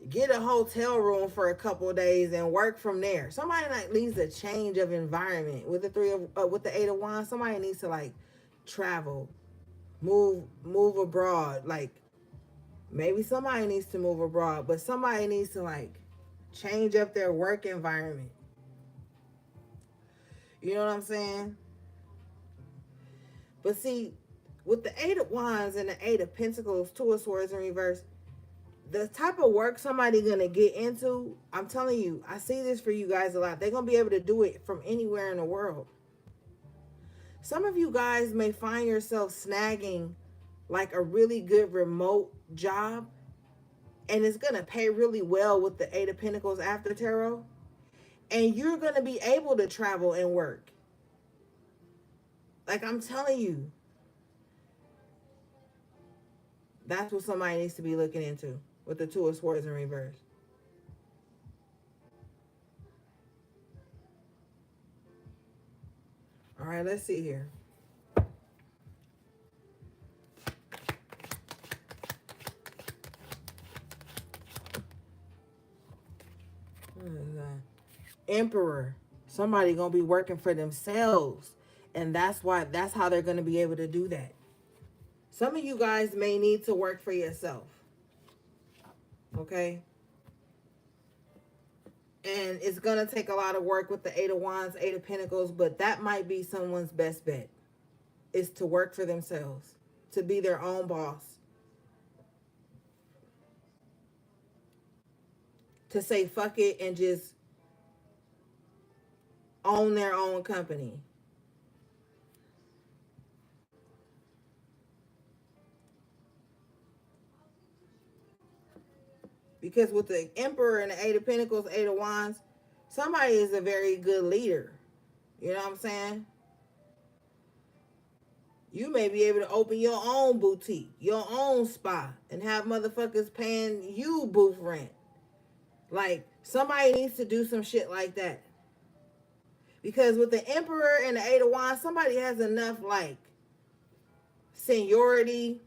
Speaker 1: get a hotel room for a couple of days and work from there. Somebody like needs a change of environment. With with the Eight of Wands, somebody needs to like travel, move abroad. Like maybe somebody needs to move abroad, but somebody needs to like change up their work environment. You know what I'm saying? But see, with the Eight of Wands and the Eight of Pentacles, Two of Swords in reverse, the type of work somebody gonna get into, I'm telling you, I see this for you guys a lot. They're gonna be able to do it from anywhere in the world. Some of you guys may find yourself snagging like a really good remote job, and it's gonna pay really well with the Eight of Pentacles after tarot, and you're gonna be able to travel and work. Like I'm telling you, that's what somebody needs to be looking into with the Two of Swords in reverse. All right, let's see here. Emperor. Somebody gonna be working for themselves, and that's how they're gonna be able to do that. Some of you guys may need to work for yourself. Okay? And it's gonna take a lot of work with the Eight of Wands, Eight of Pentacles, but that might be someone's best bet, is to work for themselves, to be their own boss, to say fuck it and just own their own company. Because with the Emperor and the Eight of Pentacles, Eight of Wands, somebody is a very good leader. You know what I'm saying? You may be able to open your own boutique, your own spa, and have motherfuckers paying you booth rent. Like, somebody needs to do some shit like that. Because with the Emperor and the Eight of Wands, somebody has enough, like, seniority.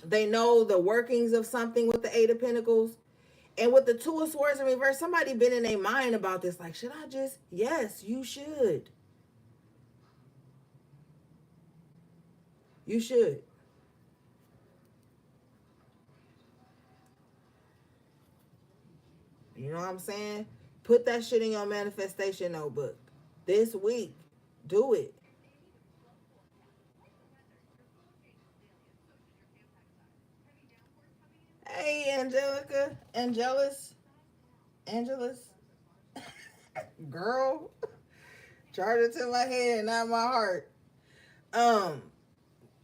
Speaker 1: They know the workings of something with the Eight of Pentacles. And with the Two of Swords in reverse, somebody been in their mind about this. Like, should I just? Yes, you should. You should. You know what I'm saying? Put that shit in your manifestation notebook. This week, do it. Hey, Angelica. Angelus. Girl. Charge it to my head, not my heart.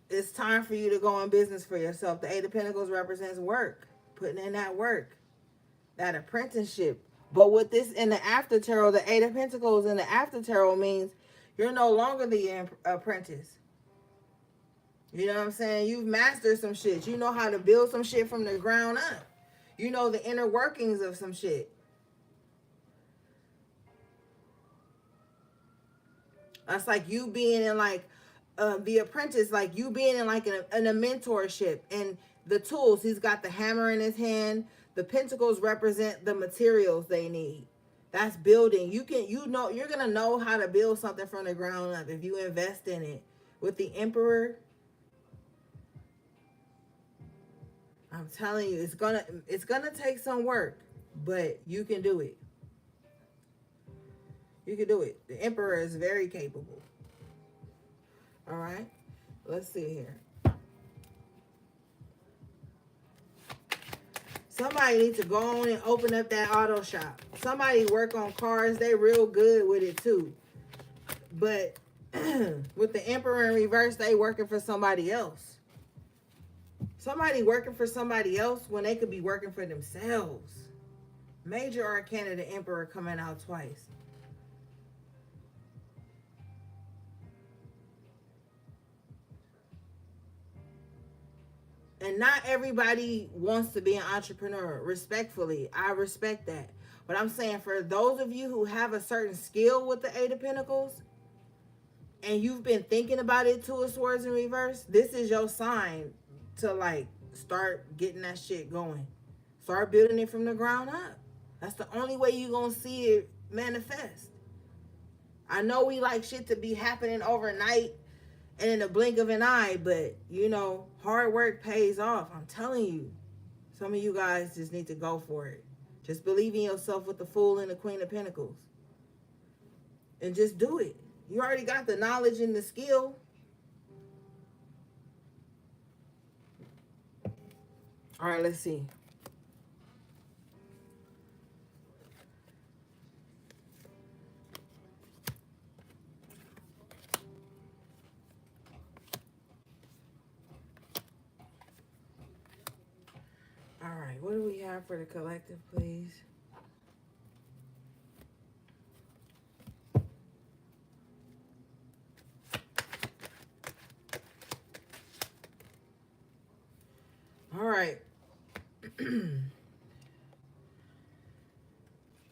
Speaker 1: It's time for you to go on business for yourself. The Eight of Pentacles represents work. Putting in that work. That apprenticeship. But with this in the after tarot, the Eight of Pentacles in the after tarot means you're no longer the apprentice. You know what I'm saying? You've mastered some shit. You know how to build some shit from the ground up. You know the inner workings of some shit. That's like you being in like the apprentice, like you being in like in a mentorship. And the tools, he's got the hammer in his hand. The pentacles represent the materials they need. That's building. You're gonna know how to build something from the ground up if you invest in it. With the Emperor, I'm telling you, it's gonna take some work, but you can do it. You can do it. The Emperor is very capable. All right, let's see here. Somebody needs to go on and open up that auto shop. Somebody work on cars. They real good with it too. But with the Emperor in reverse, they working for somebody else. Somebody working for somebody else when they could be working for themselves. Major Arcana, the Emperor, coming out twice. And not everybody wants to be an entrepreneur. Respectfully, I respect that. But I'm saying for those of you who have a certain skill with the Eight of Pentacles, and you've been thinking about it, Two of Swords in reverse, this is your sign to like start getting that shit going. Start building it from the ground up. That's the only way you're going to see it manifest. I know we like shit to be happening overnight and in the blink of an eye, but you know, hard work pays off. I'm telling you. Some of you guys just need to go for it. Just believe in yourself with the Fool and the Queen of Pentacles. And just do it. You already got the knowledge and the skill. All right, let's see. All right, what do we have for the collective, please? All right.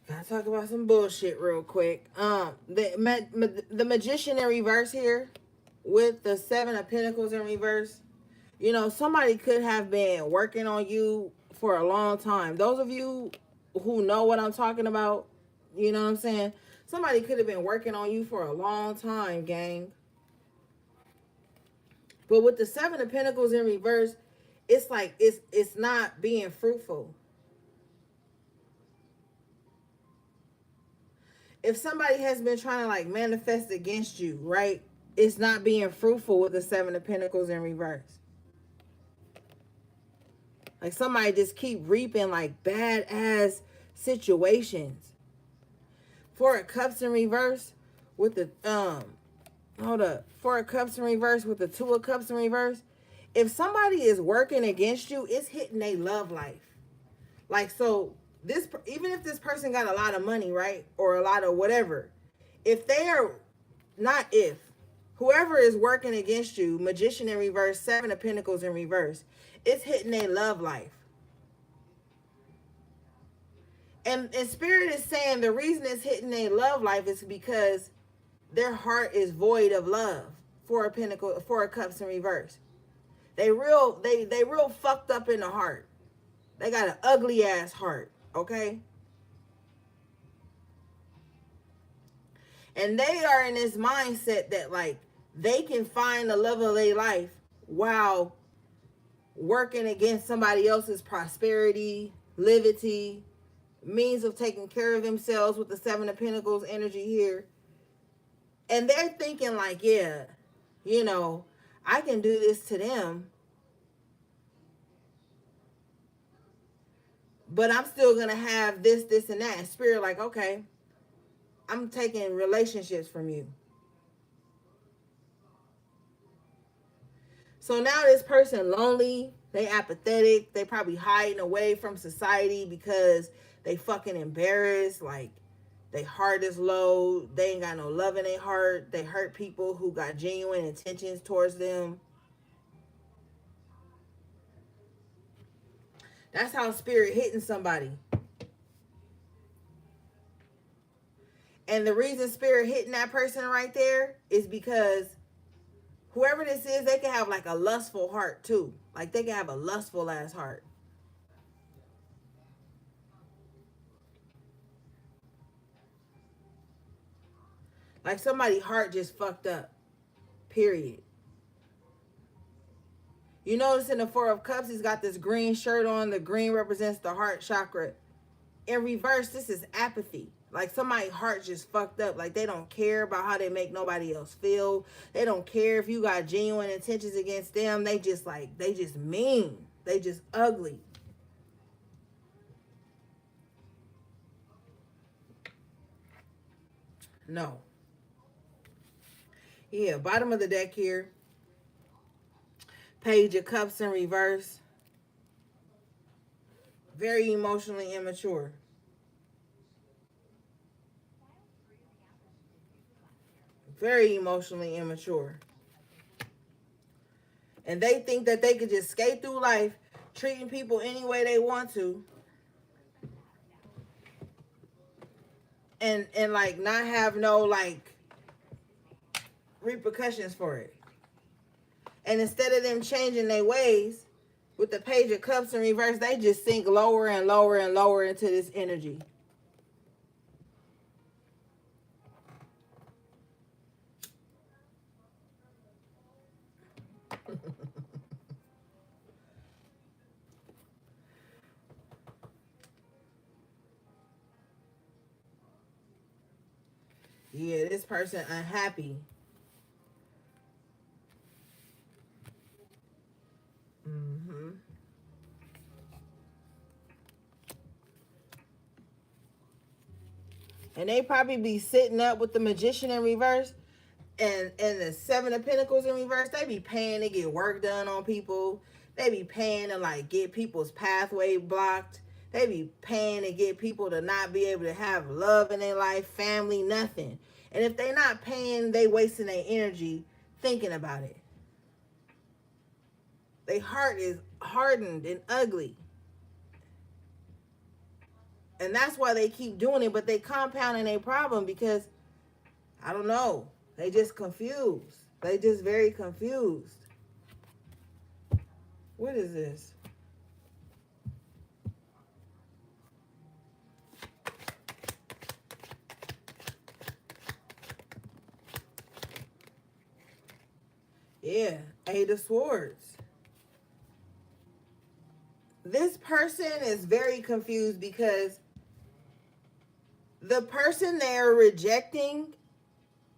Speaker 1: Gotta talk about some bullshit real quick. The Magician in reverse here with the Seven of Pentacles in reverse. You know, somebody could have been working on you for a long time. Those of you who know what I'm talking about, you know what I'm saying? Somebody could have been working on you for a long time, gang. But with the Seven of Pentacles in reverse, it's like it's not being fruitful. If somebody has been trying to like manifest against you, right? It's not being fruitful with the Seven of Pentacles in reverse. Like somebody just keep reaping like badass situations. Four of Cups in reverse with the hold up. Four of Cups in reverse with the Two of Cups in reverse. If somebody is working against you, it's hitting their love life. Like, so this, even if this person got a lot of money, right? Or a lot of whatever, if they are not, if whoever is working against you, Magician in reverse, Seven of Pentacles in reverse, it's hitting their love life. And Spirit is saying the reason it's hitting their love life is because their heart is void of love. Four of Pentacles, Four of Cups in reverse. They real fucked up in the heart. They got an ugly ass heart, okay? And they are in this mindset that like they can find the love of their life while working against somebody else's prosperity, liberty, means of taking care of themselves with the Seven of Pentacles energy here. And they're thinking like, yeah, you know, I can do this to them, but I'm still going to have this, this, and that. And Spirit like, okay, I'm taking relationships from you. So now this person lonely, they apathetic, they probably hiding away from society because they fucking embarrassed, like they heart is low, they ain't got no love in their heart, they hurt people who got genuine intentions towards them. That's how Spirit hitting somebody. And the reason Spirit hitting that person right there is because whoever this is, they can have like a lustful heart too. Like they can have a lustful ass heart. Like somebody's heart just fucked up. Period. You notice in the Four of Cups, he's got this green shirt on. The green represents the heart chakra. In reverse, this is apathy. Like somebody's heart just fucked up. Like they don't care about how they make nobody else feel. They don't care if you got genuine intentions against them. They just like, they just mean. They just ugly. No. Yeah, bottom of the deck here. Page of Cups in reverse. Very emotionally immature. Very emotionally immature. And they think that they could just skate through life treating people any way they want to. And like not have no like repercussions for it. And instead of them changing their ways, with the Page of Cups in reverse, they just sink lower and lower and lower into this energy. Yeah, this person unhappy. Mm-hmm. And they probably be sitting up with the Magician in reverse and the Seven of Pentacles in reverse. They be paying to get work done on people. They be paying to like get people's pathway blocked. They be paying to get people to not be able to have love in their life, family, nothing. And if they not paying, they wasting their energy thinking about it. Their heart is hardened and ugly. And that's why they keep doing it, but they compounding their problem because, I don't know, they just confused. They just very confused. What is this? Yeah, Eight of Swords. This person is very confused because the person they're rejecting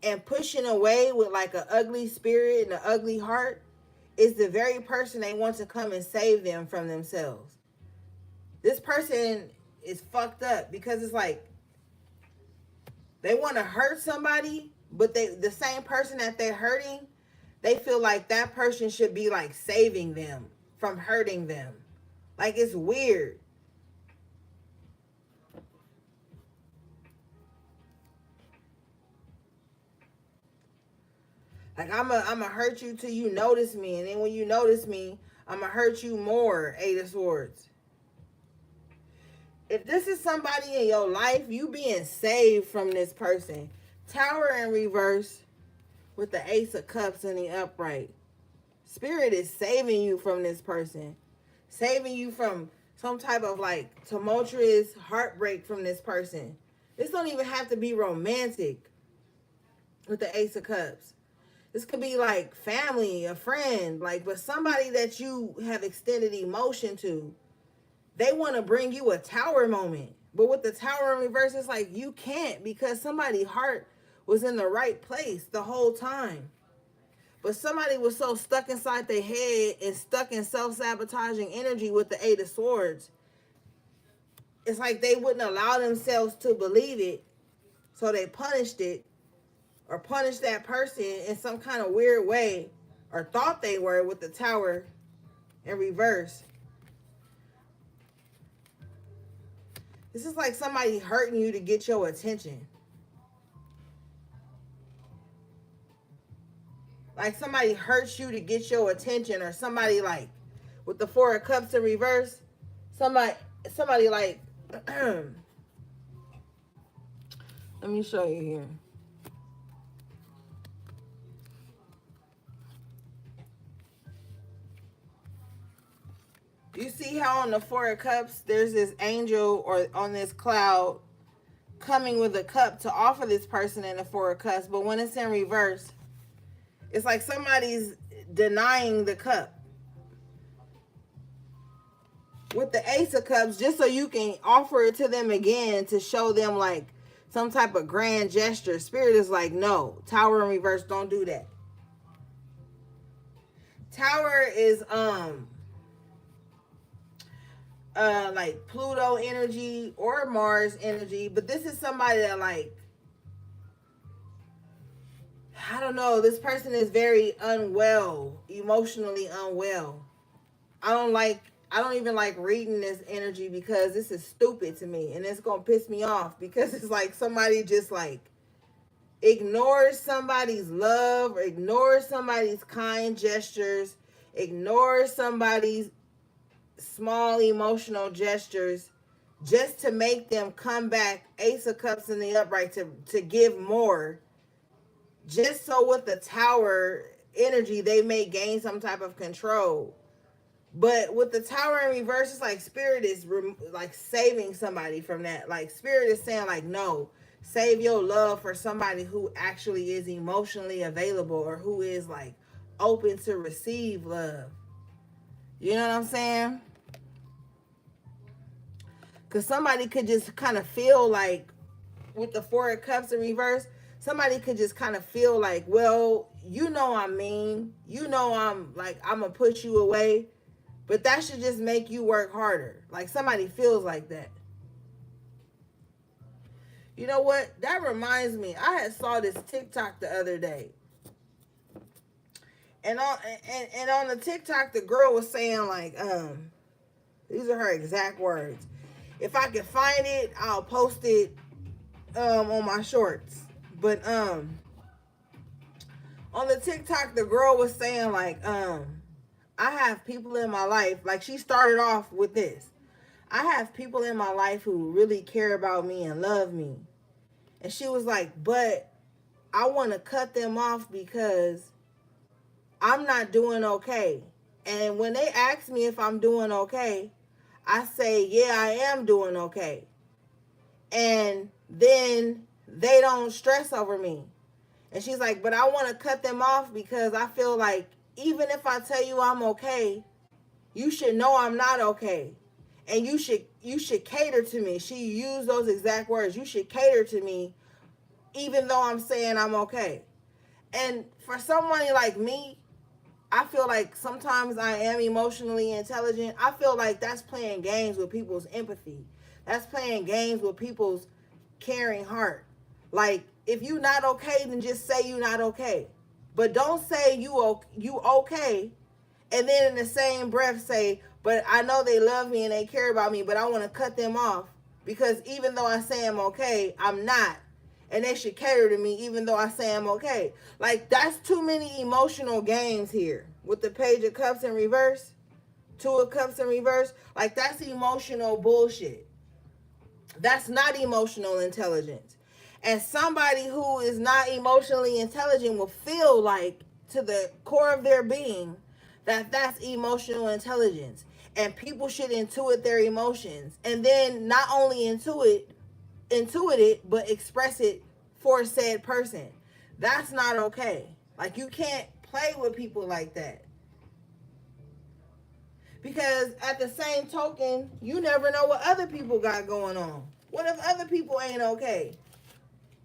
Speaker 1: and pushing away with like an ugly spirit and an ugly heart is the very person they want to come and save them from themselves. This person is fucked up because it's like they want to hurt somebody, but the same person that they're hurting, they feel like that person should be like saving them from hurting them. Like it's weird. Like I'ma hurt you till you notice me, and then when you notice me, I'ma hurt you more. Eight of Swords. If this is somebody in your life, you being saved from this person. Tower in reverse with the Ace of Cups in the upright. Spirit is saving you from this person. Saving you from some type of like tumultuous heartbreak from this person. This don't even have to be romantic with the Ace of Cups. This could be like family, a friend, like, but somebody that you have extended emotion to. They want to bring you a tower moment. But with the Tower in reverse, it's like you can't because somebody's heart was in the right place the whole time. But somebody was so stuck inside their head and stuck in self-sabotaging energy with the Eight of Swords. It's like they wouldn't allow themselves to believe it. So they punished it or punished that person in some kind of weird way or thought they were with the Tower in reverse. This is like somebody hurting you to get your attention. Like somebody hurts you to get your attention, or somebody like with the Four of Cups in reverse, somebody like let me show you here. You see how on the Four of Cups there's this angel or on this cloud coming with a cup to offer this person in the Four of Cups, but when it's in reverse, it's like somebody's denying the cup. With the Ace of Cups, just so you can offer it to them again to show them like some type of grand gesture. Spirit is like, no, Tower in reverse, don't do that. Tower is like Pluto energy or Mars energy, but this is somebody that like I don't know, this person is very unwell, emotionally unwell. I don't like I don't even like reading this energy because this is stupid to me and it's gonna piss me off because it's like somebody just like ignores somebody's love, or ignores somebody's kind gestures, ignores somebody's small emotional gestures just to make them come back Ace of Cups in the upright to give more, just so with the Tower energy they may gain some type of control. But with the Tower in reverse, it's like Spirit is like saving somebody from that. Like Spirit is saying like, no, save your love for somebody who actually is emotionally available, or who is like open to receive love. You know what I'm saying? Because somebody could just kind of feel like, with the Four of Cups in reverse, somebody could just kind of feel like, well, you know I'm mean. You know I'm like, I'm going to put you away. But that should just make you work harder. Like somebody feels like that. You know what? That reminds me. I had saw this TikTok the other day. And on the TikTok, the girl was saying like, these are her exact words. If I can find it, I'll post it on my shorts. But on the TikTok, the girl was saying like, I have people in my life, like she started off with this. I have people in my life who really care about me and love me. And she was like, but I want to cut them off because I'm not doing okay. And when they ask me if I'm doing okay, I say, yeah, I am doing okay. And then they don't stress over me. And she's like, but I want to cut them off because I feel like even if I tell you I'm okay, you should know I'm not okay. And you should cater to me. She used those exact words. You should cater to me even though I'm saying I'm okay. And for somebody like me, I feel like sometimes I am emotionally intelligent. I feel like that's playing games with people's empathy. That's playing games with people's caring heart. Like, if you not okay, then just say you not okay. But don't say you okay, and then in the same breath say, but I know they love me and they care about me, but I want to cut them off because even though I say I'm okay, I'm not. And they should cater to me even though I say I'm okay. Like, that's too many emotional games here. With the Page of Cups in reverse, Two of Cups in reverse, like that's emotional bullshit. That's not emotional intelligence. And somebody who is not emotionally intelligent will feel like, to the core of their being, that that's emotional intelligence. And people should intuit their emotions. And then not only intuit it, but express it for said person. That's not okay. Like, you can't play with people like that. Because at the same token, you never know what other people got going on. What if other people ain't okay?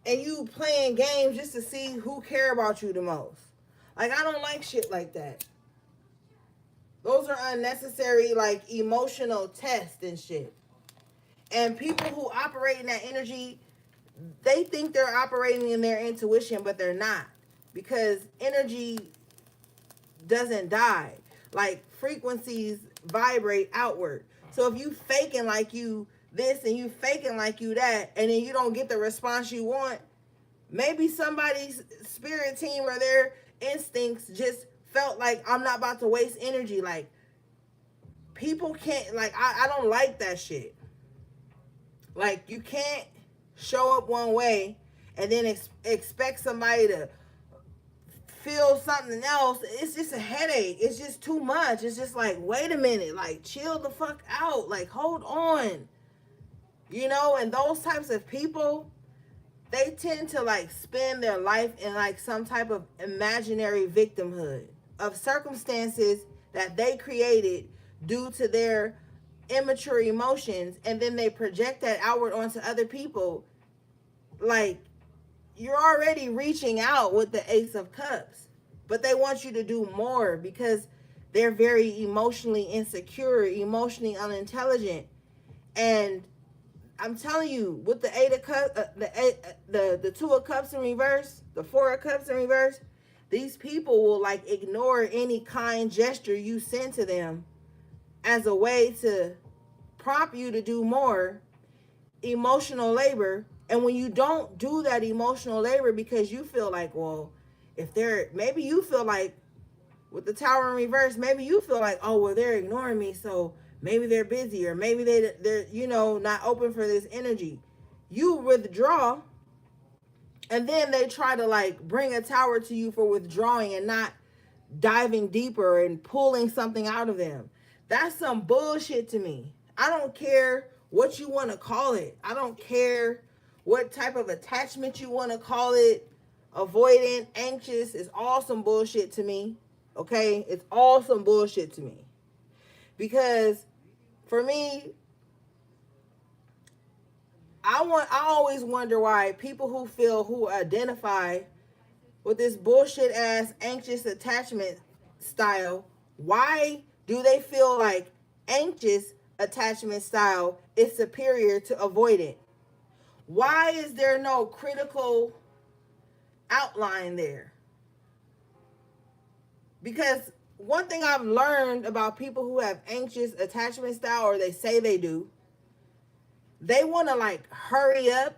Speaker 1: And you playing games just to see who care about you the most. Like, I don't like shit like that. Those are unnecessary, like, emotional tests and shit. And people who operate in that energy, they think they're operating in their intuition, but they're not. Because energy doesn't die. Like, frequencies vibrate outward. So if you faking like you this and you faking like you that, and then you don't get the response you want, maybe somebody's spirit team or their instincts just felt like, I'm not about to waste energy. Like, people can't, like, I don't like that shit. Like, you can't show up one way and then expect somebody to feel something else. It's just a headache. It's just too much. It's just like, wait a minute, like, chill the fuck out. Like, hold on. You know, and those types of people, they tend to like spend their life in like some type of imaginary victimhood of circumstances that they created due to their immature emotions, and then they project that outward onto other people. Like, you're already reaching out with the Ace of Cups, but they want you to do more because they're very emotionally insecure, emotionally unintelligent, and I'm telling you, with the eight of cups, the two of cups in reverse, the four of cups in reverse, these people will like ignore any kind gesture you send to them as a way to prompt you to do more emotional labor. And when you don't do that emotional labor because you feel like, well, if they're, maybe you feel like with the tower in reverse, maybe you feel like, oh, well, they're ignoring me, so maybe they're busy, or maybe they're not open for this energy. You withdraw, and then they try to like bring a tower to you for withdrawing and not diving deeper and pulling something out of them. That's some bullshit to me. I don't care what you want to call it. I don't care what type of attachment you want to call it. Avoidant, anxious is all some bullshit to me. Okay? It's all some bullshit to me. Because for me, I always wonder why people who identify with this bullshit ass anxious attachment style, why do they feel like anxious attachment style is superior to avoidant? Why is there no critical outline there? Because one thing I've learned about people who have anxious attachment style, or they say they do, they want to like hurry up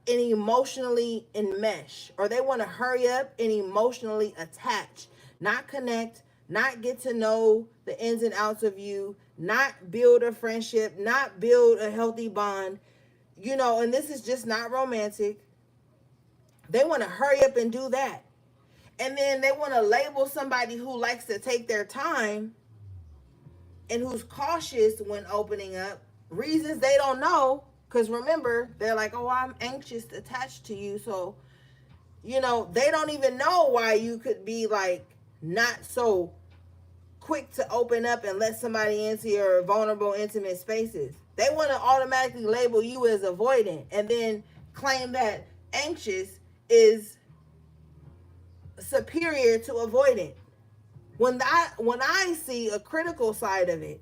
Speaker 1: and emotionally enmesh, or they want to hurry up and emotionally attach, not connect, not get to know the ins and outs of you, not build a friendship, not build a healthy bond, and this is just not romantic. They want to hurry up and do that. And then they want to label somebody who likes to take their time and who's cautious when opening up, reasons they don't know. Because remember, they're like, oh, I'm anxious attached to you. So, they don't even know why you could be like not so quick to open up and let somebody into your vulnerable, intimate spaces. They want to automatically label you as avoidant and then claim that anxious is superior to avoidant. When I see a critical side of it,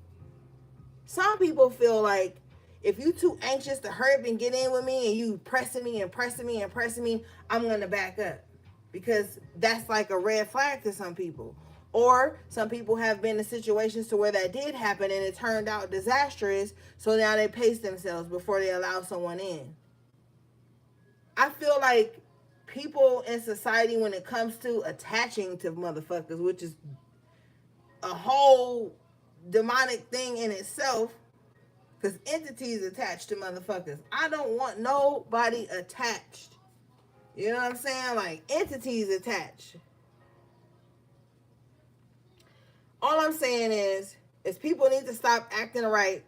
Speaker 1: some people feel like if you too anxious to hurry up and get in with me and you pressing me and pressing me and pressing me, I'm going to back up. Because that's like a red flag to some people. Or some people have been in situations to where that did happen and it turned out disastrous. So now they pace themselves before they allow someone in. I feel like people in society, when it comes to attaching to motherfuckers, which is a whole demonic thing in itself, because entities attached to motherfuckers. I don't want nobody attached. You know what I'm saying? Like, entities attached. All I'm saying is people need to stop acting like,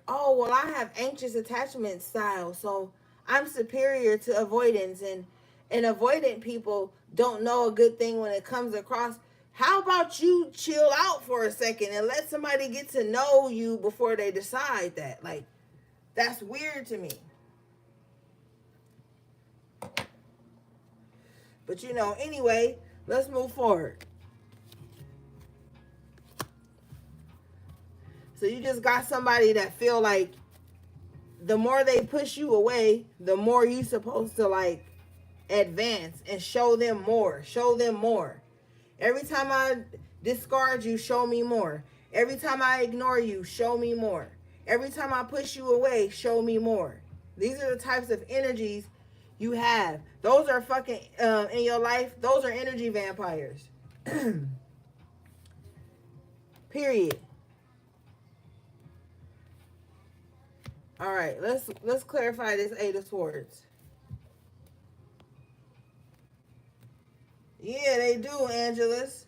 Speaker 1: oh, well, I have anxious attachment style, so I'm superior to avoidance, and avoidant people don't know a good thing when it comes across. How about you chill out for a second and let somebody get to know you before they decide that? Like, that's weird to me. But anyway, let's move forward. So you just got somebody that feel like the more they push you away, the more you supposed to like advance and show them more. Every time I discard you, show me more. Every time I ignore you, show me more. Every time I push you away, show me more. These are the types of energies you have. Those are fucking, in your life, those are energy vampires. Period. All right, let's clarify this Eight of Swords. Yeah, they do, Angelus.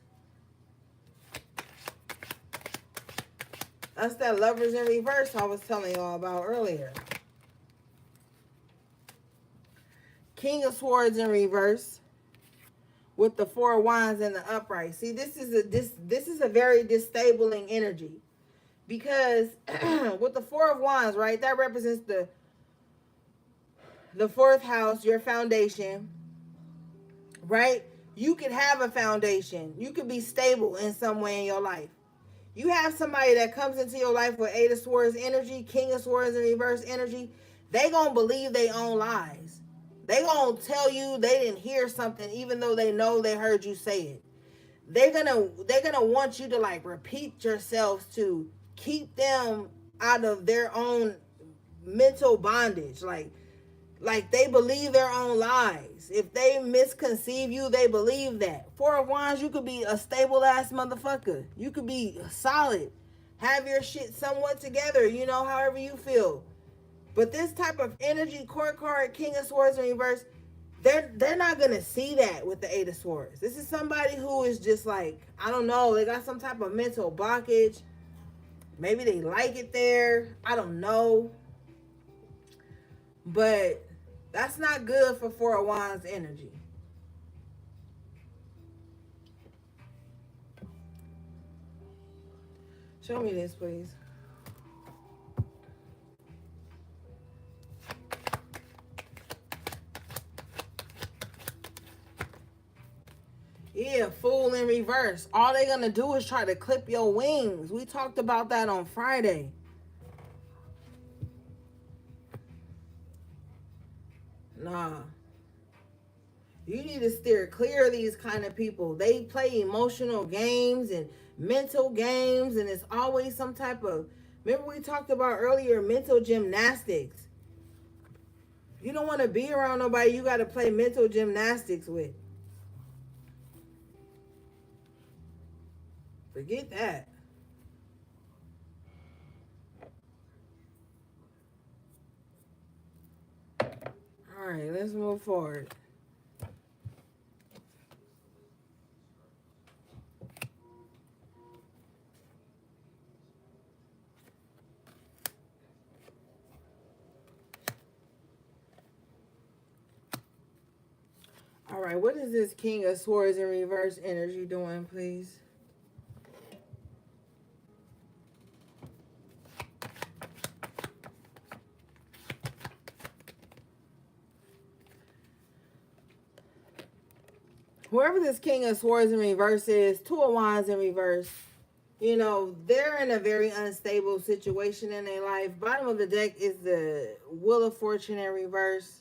Speaker 1: That's that Lovers in Reverse I was telling y'all about earlier. King of Swords in reverse with the Four of Wands in the upright. See, this is a very disabling energy. Because with the Four of Wands, right, that represents the fourth house, your foundation, right? You could have a foundation. You could be stable in some way in your life. You have somebody that comes into your life with Eight of Swords energy, King of Swords in reverse energy. They gonna believe their own lies. They gonna tell you they didn't hear something, even though they know they heard you say it. They're gonna want you to like repeat yourselves to keep them out of their own mental bondage. Like they believe their own lies. If they misconceive you, they believe that. Four of Wands, you could be a stable ass motherfucker. You could be solid. Have your shit somewhat together, however you feel. But this type of energy, court card, King of Swords in reverse, they're not gonna see that with the Eight of Swords. This is somebody who is just like, I don't know, they got some type of mental blockage. Maybe they like it there. I don't know. But that's not good for Four of Wands energy. Show me this, please. Yeah, Fool in reverse. All they're going to do is try to clip your wings. We talked about that on Friday. Nah. You need to steer clear of these kind of people. They play emotional games and mental games, and it's always some type of, remember we talked about earlier, mental gymnastics. You don't want to be around nobody you got to play mental gymnastics with. Forget that. All right, let's move forward. All right, what is this King of Swords in reverse energy doing, please? Whoever this King of Swords in reverse is, Two of Wands in reverse, they're in a very unstable situation in their life. Bottom of the deck is the Wheel of Fortune in reverse.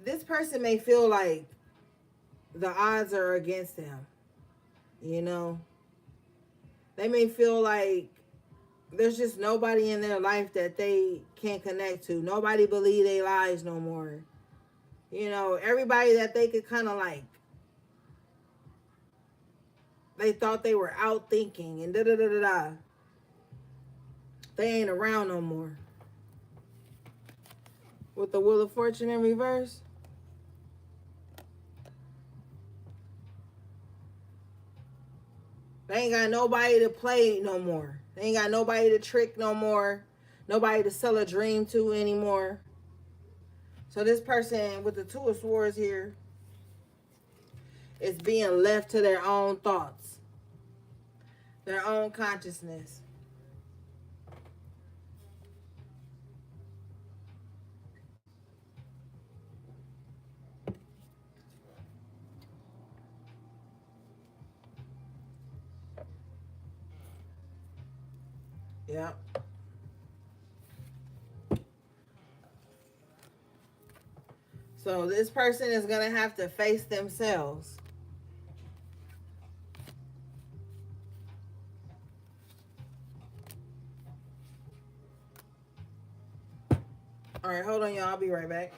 Speaker 1: This person may feel like the odds are against them. They may feel like there's just nobody in their life that they can connect to. Nobody believe their lies no more. Everybody that they could kind of like, they thought they were out thinking and da-da-da-da-da. They ain't around no more. With the Wheel of Fortune in reverse. They ain't got nobody to play no more. They ain't got nobody to trick no more. Nobody to sell a dream to anymore. So this person with the Two of Swords here is being left to their own thoughts. Their own consciousness. Yep. So this person is going to have to face themselves. All right, hold on, y'all. I'll be right back.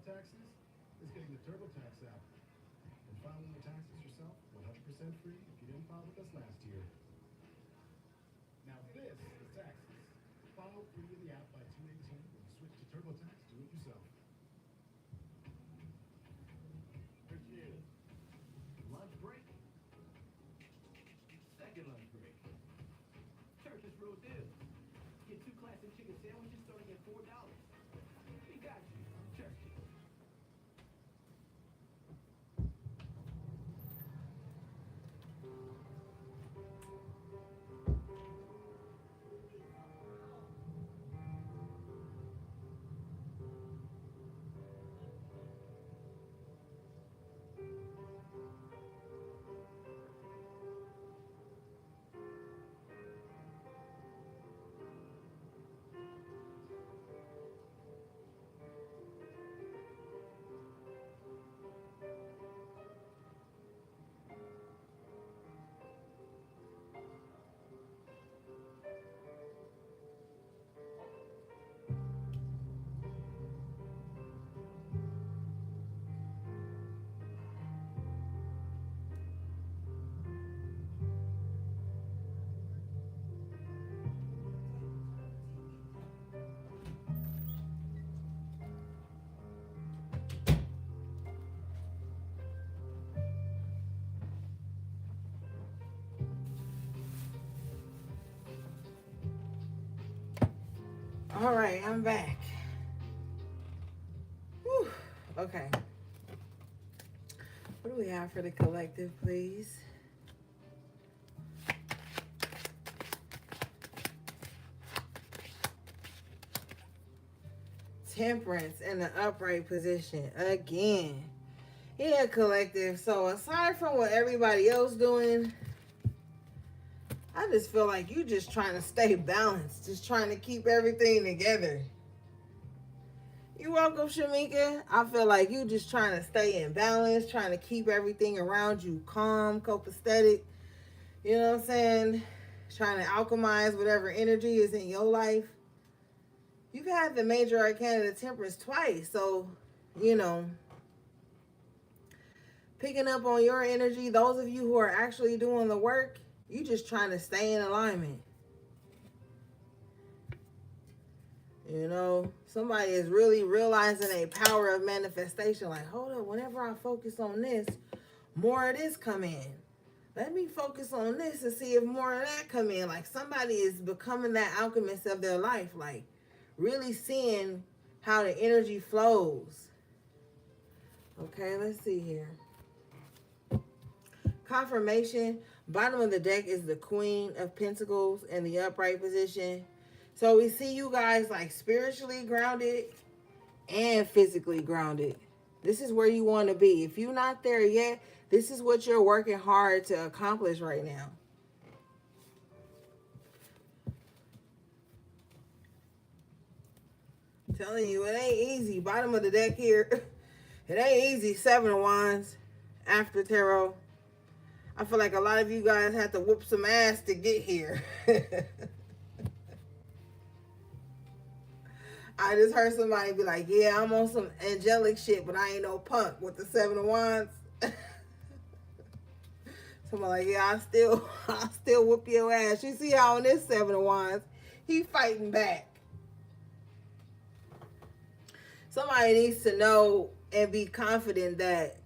Speaker 2: taxes is getting the TurboTax app and filing your taxes yourself 100% free if you didn't file with us last year. Now this is taxes. File free in the app by 2/18 when you switch to TurboTax. Do it yourself. Appreciate it. Lunch break. Second lunch break. Church's real deal. Get 2 classic chicken sandwiches starting at $4. We got you. Church.
Speaker 1: All right, I'm back. Whew. Okay. What do we have for the collective, please? Temperance in the upright position again. Yeah, collective. So aside from what everybody else doing, I just feel like you just trying to stay balanced, just trying to keep everything together. You're welcome, Shamika. I feel like you just trying to stay in balance, trying to keep everything around you calm, copacetic. You know what I'm saying? Trying to alchemize whatever energy is in your life. You've had the major arcana of temperance twice, so, you know, picking up on your energy, those of you who are actually doing the work, you just trying to stay in alignment. You know, somebody is really realizing a power of manifestation. Like, hold up, whenever I focus on this, more of this come in. Let me focus on this and see if more of that come in. Like somebody is becoming that alchemist of their life. Like really seeing how the energy flows. Okay, let's see here. Confirmation. Bottom of the deck is the Queen of Pentacles in the upright position. So we see you guys like spiritually grounded and physically grounded. This is where you want to be. If you're not there yet, this is what you're working hard to accomplish right now. I'm telling you, it ain't easy. Bottom of the deck here. It ain't easy. 7 of Wands after tarot. I feel like a lot of you guys have to whoop some ass to get here. I just heard somebody be like, yeah, I'm on some angelic shit, but I ain't no punk with the 7 of Wands. Somebody like, yeah, I still whoop your ass. You see how on this 7 of Wands, he fighting back. Somebody needs to know and be confident that,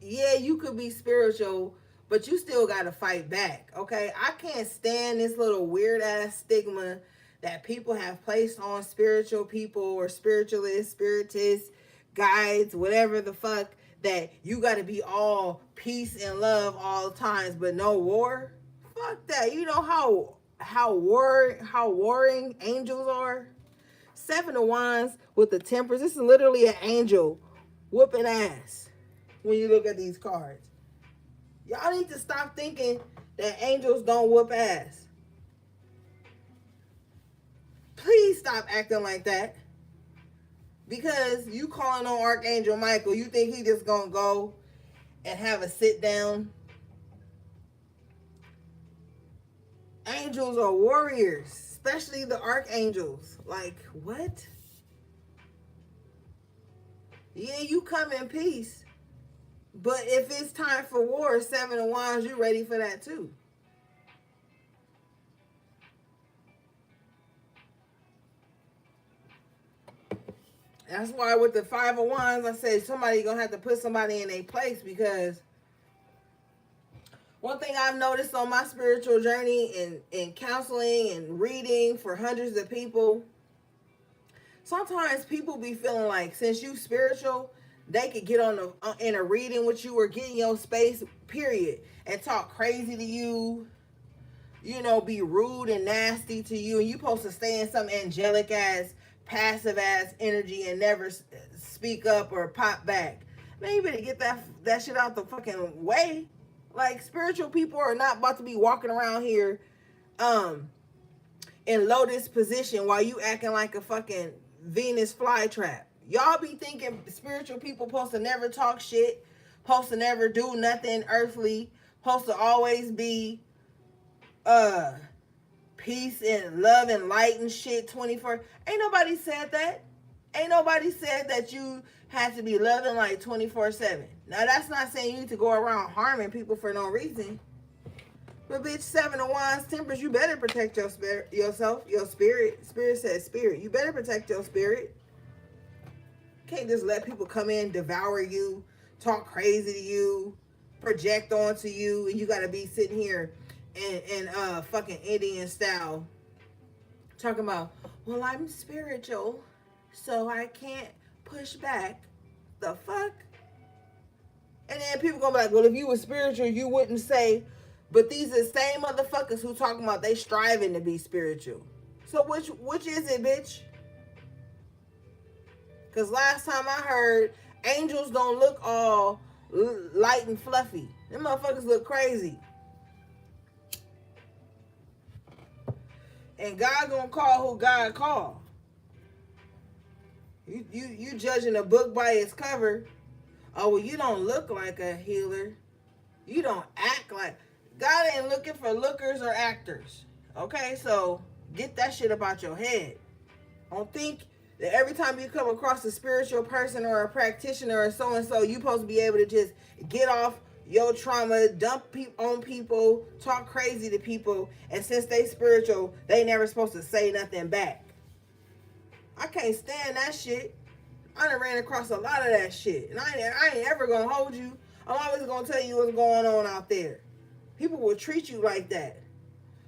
Speaker 1: yeah, you could be spiritual, but you still got to fight back, okay? I can't stand this little weird-ass stigma that people have placed on spiritual people or spiritualists, spiritists, guides, whatever the fuck, that you got to be all peace and love all the times, but no war. Fuck that. You know how warring angels are? 7 of Wands with the Temperance. This is literally an angel whooping ass when you look at these cards. Y'all need to stop thinking that angels don't whoop ass. Please stop acting like that. Because you calling on Archangel Michael, you think he just gonna go and have a sit down? Angels are warriors, especially the archangels. Like, what? Yeah, you come in peace. But if it's time for war, 7 of Wands, you ready for that too. That's why with the 5 of Wands, I say somebody gonna have to put somebody in a place, because one thing I've noticed on my spiritual journey in counseling and reading for hundreds of people, sometimes people be feeling like since you spiritual, they could get on in a reading with you or get in your space, period, and talk crazy to you, be rude and nasty to you, and you supposed to stay in some angelic ass, passive ass energy and never speak up or pop back. Man, you better get that shit out the fucking way. Like, spiritual people are not about to be walking around here, in lotus position while you acting like a fucking Venus flytrap. Y'all be thinking spiritual people supposed to never talk shit, supposed to never do nothing earthly, supposed to always be uh peace and love and light and shit 24. Ain't nobody said that. Ain't nobody said that you have to be loving like 24/7. Now that's not saying you need to go around harming people for no reason. But bitch, 7 of Wands, Temperance, you better protect your spirit, yourself, your spirit. Spirit says spirit. You better protect your spirit. Can't just let people come in, devour you, talk crazy to you, project onto you, and you gotta be sitting here in fucking Indian style talking about, well, I'm spiritual, so I can't push back. The fuck? And then people gonna be like, well, if you were spiritual, you wouldn't say. But these are the same motherfuckers who talking about they striving to be spiritual. So which is it, bitch? Because last time I heard, angels don't look all light and fluffy. Them motherfuckers look crazy. And God gonna call who God call. You judging a book by its cover. Oh, well, you don't look like a healer. You don't act like... God ain't looking for lookers or actors. Okay, so get that shit about your head. Don't think that every time you come across a spiritual person or a practitioner or so-and-so, you supposed to be able to just get off your trauma, dump on people, talk crazy to people, and since they spiritual, they never supposed to say nothing back. I can't stand that shit. I done ran across a lot of that shit. And I ain't ever gonna hold you. I'm always gonna tell you what's going on out there. People will treat you like that.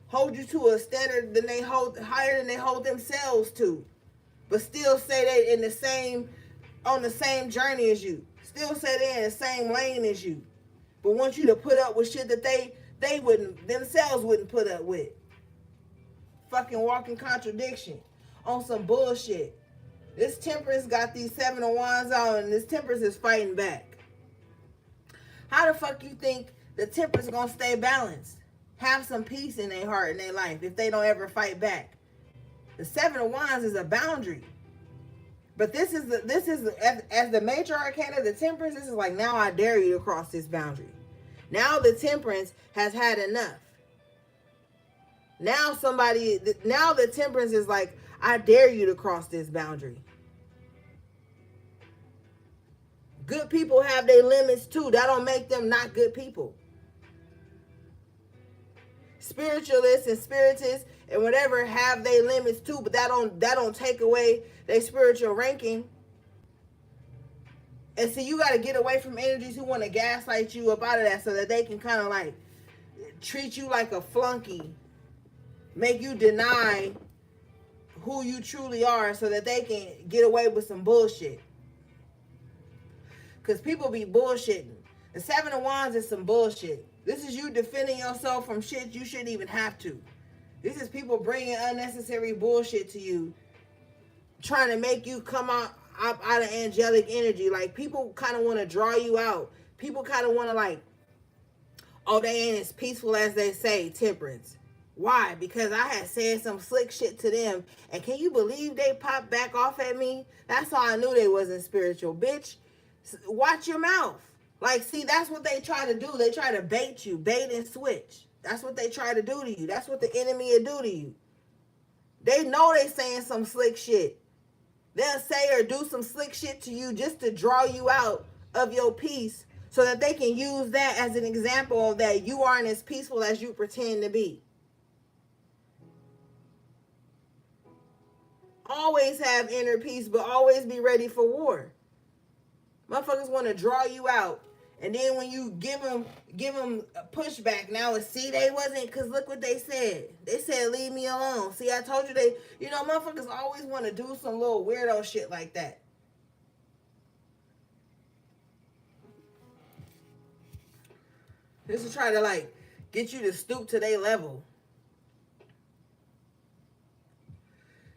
Speaker 1: Hold you to a standard that they hold higher than they hold themselves to. But still say they on the same journey as you. Still say they in the same lane as you. But want you to put up with shit that they wouldn't, themselves wouldn't put up with. Fucking walking contradiction on some bullshit. This Temperance got these 7 of Wands out, and this Temperance is fighting back. How the fuck you think the Temperance gonna stay balanced? Have some peace in their heart and their life if they don't ever fight back. The 7 of Wands is a boundary. But this is as the major arcana, the Temperance, this is like, now I dare you to cross this boundary. Now the Temperance has had enough. Now the Temperance is like, I dare you to cross this boundary. Good people have their limits too. That don't make them not good people. Spiritualists and spiritists and whatever have their limits too, but that don't take away their spiritual ranking. And so you got to get away from energies who want to gaslight you up out of that, so that they can kind of like treat you like a flunky, make you deny who you truly are, so that they can get away with some bullshit. Because people be bullshitting. The 7 of Wands is some bullshit. This is you defending yourself from shit you shouldn't even have to. This is people bringing unnecessary bullshit to you, trying to make you come out of angelic energy. Like, people kind of want to draw you out. People kind of want to like, oh, they ain't as peaceful as they say, Temperance. Why? Because I had said some slick shit to them, and can you believe they popped back off at me? That's how I knew they wasn't spiritual. Bitch, watch your mouth. Like, see, that's what they try to do. They try to bait you, bait and switch. That's what they try to do to you. That's what the enemy will do to you. They know they saying some slick shit. They'll say or do some slick shit to you just to draw you out of your peace so that they can use that as an example of that you aren't as peaceful as you pretend to be. Always have inner peace, but always be ready for war. Motherfuckers want to draw you out. And then when you give them a pushback, now it's, see, they wasn't, because look what they said. They said, leave me alone. See, I told you they, motherfuckers always want to do some little weirdo shit like that. This is try to, like, get you to stoop to their level.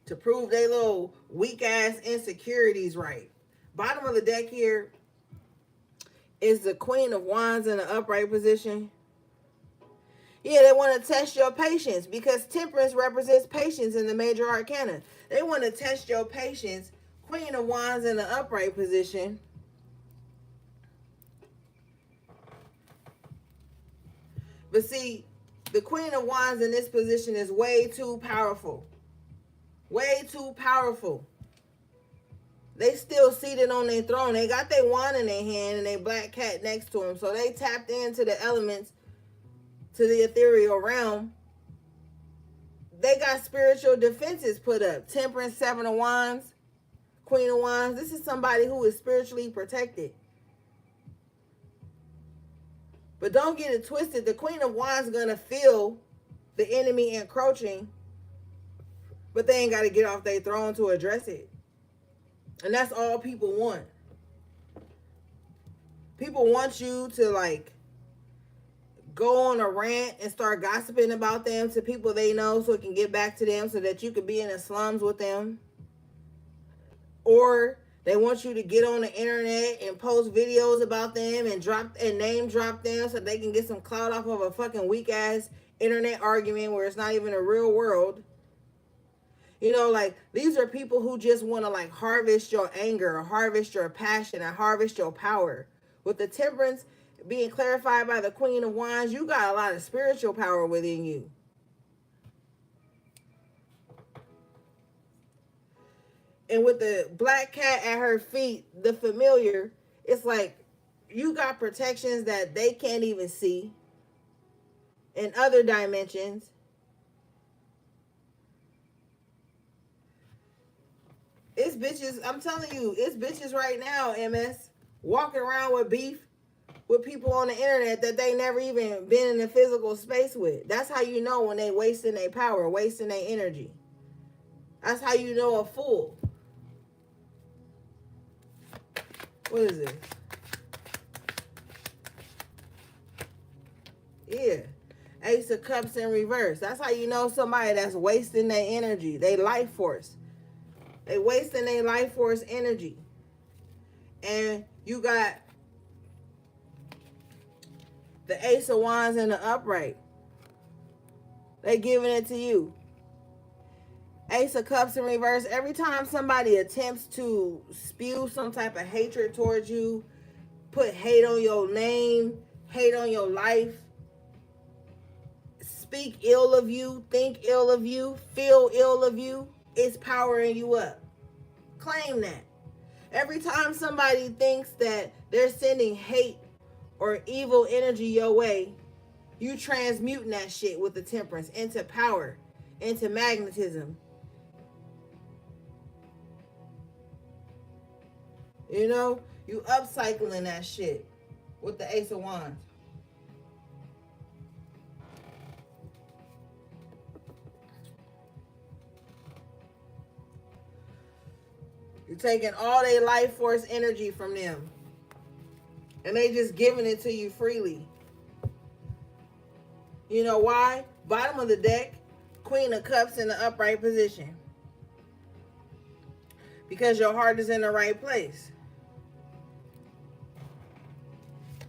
Speaker 1: To prove they little weak-ass insecurities right. Bottom of the deck here is the Queen of Wands in the upright position. Yeah, they want to test your patience because Temperance represents patience in the major arcana. They want to test your patience. Queen of Wands in the upright position. But see, the Queen of Wands in this position is way too powerful. Way too powerful. They still seated on their throne. They got their wand in their hand and their black cat next to them. So they tapped into the elements, to the ethereal realm. They got spiritual defenses put up. Temperance, Seven of Wands, Queen of Wands. This is somebody who is spiritually protected. But don't get it twisted. The Queen of Wands is going to feel the enemy encroaching. But they ain't got to get off their throne to address it. And that's all people want. People want you to, like, go on a rant and start gossiping about them to people they know so it can get back to them so that you could be in the slums with them. Or they want you to get on the internet and post videos about them and name drop them so they can get some clout off of a fucking weak-ass internet argument where it's not even a real world. Like, these are people who just want to, like, harvest your anger, or harvest your passion, and harvest your power. With the Temperance being clarified by the Queen of Wands, you got a lot of spiritual power within you. And with the black cat at her feet, the familiar, it's like you got protections that they can't even see in other dimensions. It's bitches, I'm telling you, it's bitches right now, MS, walking around with beef with people on the internet that they never even been in a physical space with. That's how you know when they wasting their power, wasting their energy. That's how you know a fool. What is this? Yeah. Ace of Cups in reverse. That's how you know somebody that's wasting their energy, their life force. They wasting their life force energy. And you got the Ace of Wands in the upright. They giving it to you. Ace of Cups in reverse. Every time somebody attempts to spew some type of hatred towards you, put hate on your name, hate on your life, speak ill of you, think ill of you, feel ill of you, it's powering you up. Claim that. Every time somebody thinks that they're sending hate or evil energy your way, you transmuting that shit with the Temperance into power, into magnetism. You upcycling that shit with the Ace of Wands. You're taking all their life force energy from them. And they just giving it to you freely. You know why? Bottom of the deck, Queen of Cups in the upright position. Because your heart is in the right place.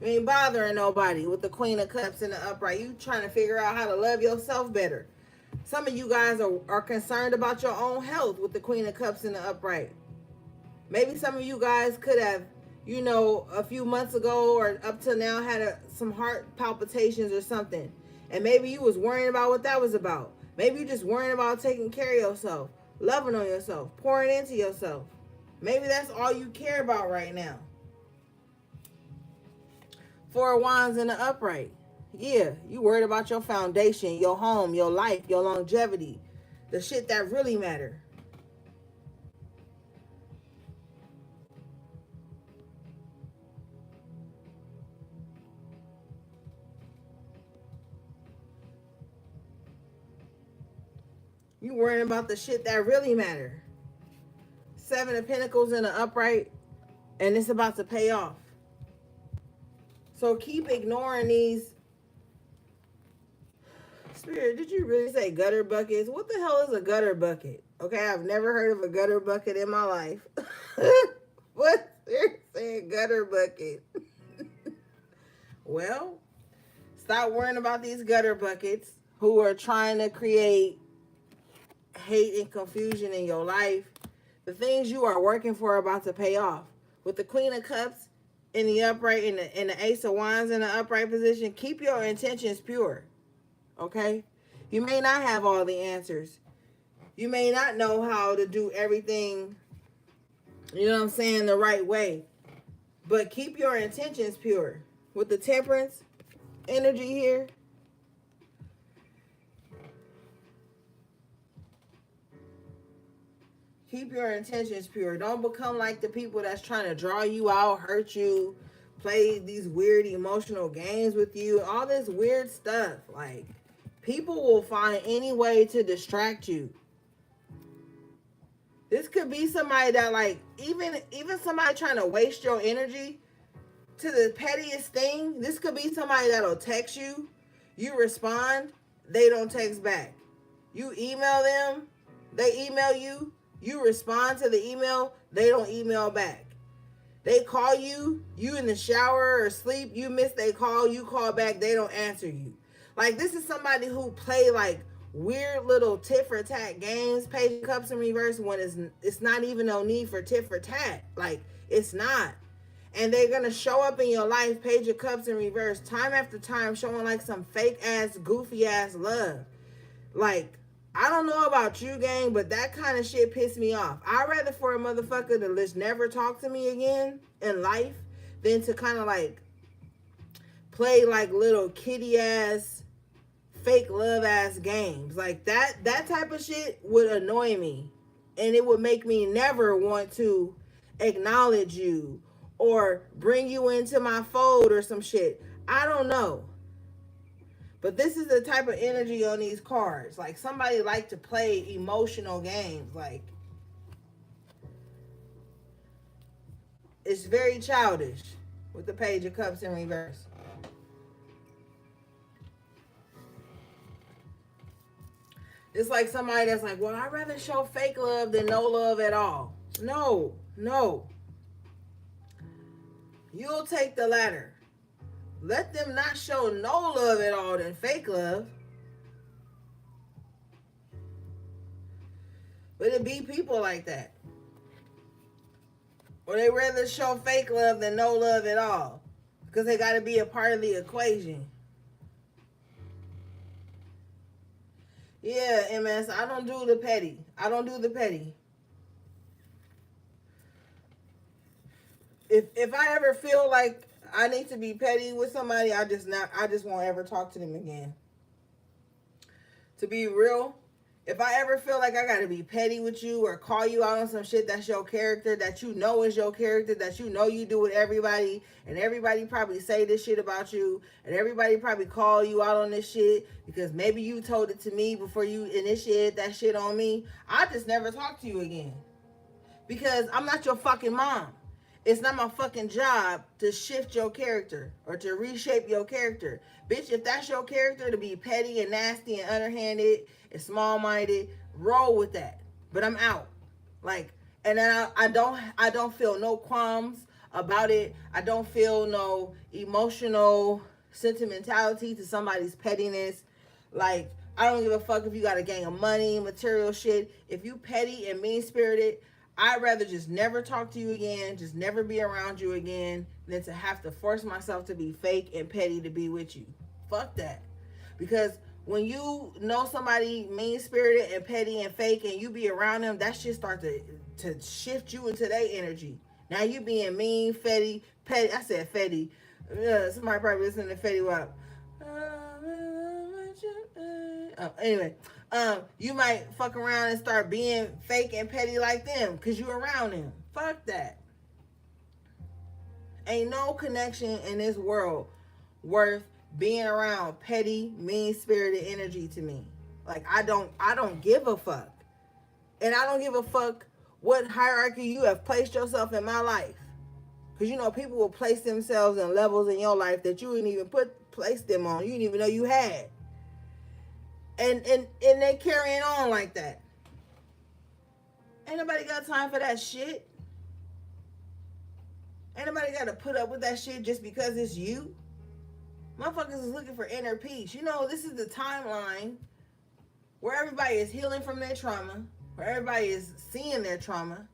Speaker 1: You ain't bothering nobody with the Queen of Cups in the upright. You trying to figure out how to love yourself better. Some of you guys are concerned about your own health with the Queen of Cups in the upright. Maybe some of you guys could have, a few months ago or up to now had some heart palpitations or something. And maybe you was worrying about what that was about. Maybe you just worrying about taking care of yourself, loving on yourself, pouring into yourself. Maybe that's all you care about right now. Four of Wands in the upright. Yeah, you worried about your foundation, your home, your life, your longevity, the shit that really matter. You worrying about the shit that really matter. Seven of Pentacles in the upright, and it's about to pay off. So keep ignoring these. Spirit, did you really say gutter buckets? What the hell is a gutter bucket? Okay, I've never heard of a gutter bucket in my life. What? They're saying gutter bucket. Well, stop worrying about these gutter buckets who are trying to create hate and confusion in your life. The things you are working for are about to pay off. With the Queen of Cups in the upright and the Ace of Wands in the upright position, keep your intentions pure. Okay? You may not have all the answers. You may not know how to do everything, you know what I'm saying, the right way. But keep your intentions pure. With the Temperance energy here, keep your intentions pure. Don't become like the people that's trying to draw you out, hurt you, play these weird emotional games with you, all this weird stuff. Like, people will find any way to distract you. This could be somebody that, like, even somebody trying to waste your energy to the pettiest thing. This could be somebody that'll text you, you respond, they don't text back. You email them, they email you, you respond to the email, they don't email back. They call you, you in the shower or sleep, you miss they call, you call back, they don't answer you. Like, this is somebody who play like weird little tit for tat games, Page of Cups in reverse, when it's not even no need for tit for tat. Like, it's not. And they're gonna show up in your life, Page of Cups in reverse, time after time, showing like some fake ass, goofy ass love. Like, I don't know about you, gang, but that kind of shit pissed me off. I'd rather for a motherfucker to just never talk to me again in life than to kind of like play like little kitty ass, fake love ass games. Like, that type of shit would annoy me. And it would make me never want to acknowledge you or bring you into my fold or some shit. I don't know. But this is the type of energy on these cards. Like, somebody like to play emotional games. Like, it's very childish with the Page of Cups in reverse. It's like somebody that's like, well, I'd rather show fake love than no love at all. No. You'll take the latter. Let them not show no love at all than fake love. But it be people like that. Or they rather show fake love than no love at all. Because they got to be a part of the equation. Yeah, MS, I don't do the petty. If I ever feel like I need to be petty with somebody, I just won't ever talk to them again. To be real, if I ever feel like I gotta be petty with you or call you out on some shit that's your character, that you know is your character, that you know you do with everybody, and everybody probably say this shit about you, and everybody probably call you out on this shit because maybe you told it to me before you initiated that shit on me, I just never talk to you again. Because I'm not your fucking mom. It's not my fucking job to shift your character or to reshape your character. Bitch, if that's your character, to be petty and nasty and underhanded and small-minded, roll with that. But I'm out. Like, and then I don't feel no qualms about it. I don't feel no emotional sentimentality to somebody's pettiness. Like, I don't give a fuck if you got a gang of money, material shit. If you petty and mean-spirited, I'd rather just never talk to you again, just never be around you again, than to have to force myself to be fake and petty to be with you. Fuck that. Because when you know somebody mean spirited and petty and fake, and you be around them, that shit start to shift you into their energy. Now you being mean, petty. I said petty. Somebody probably listening to Fetty Wap. Anyway, you might fuck around and start being fake and petty like them because you around them. Fuck that. Ain't no connection in this world worth being around petty, mean-spirited energy to me. Like I don't give a fuck. And I don't give a fuck what hierarchy you have placed yourself in my life. Because you know people will place themselves in levels in your life that you didn't even place them on. You didn't even know you had. And they carrying on like that. Ain't nobody got time for that shit. Ain't nobody got to put up with that shit just because it's you. Motherfuckers is looking for inner peace. You know, this is the timeline where everybody is healing from their trauma, where everybody is seeing their trauma.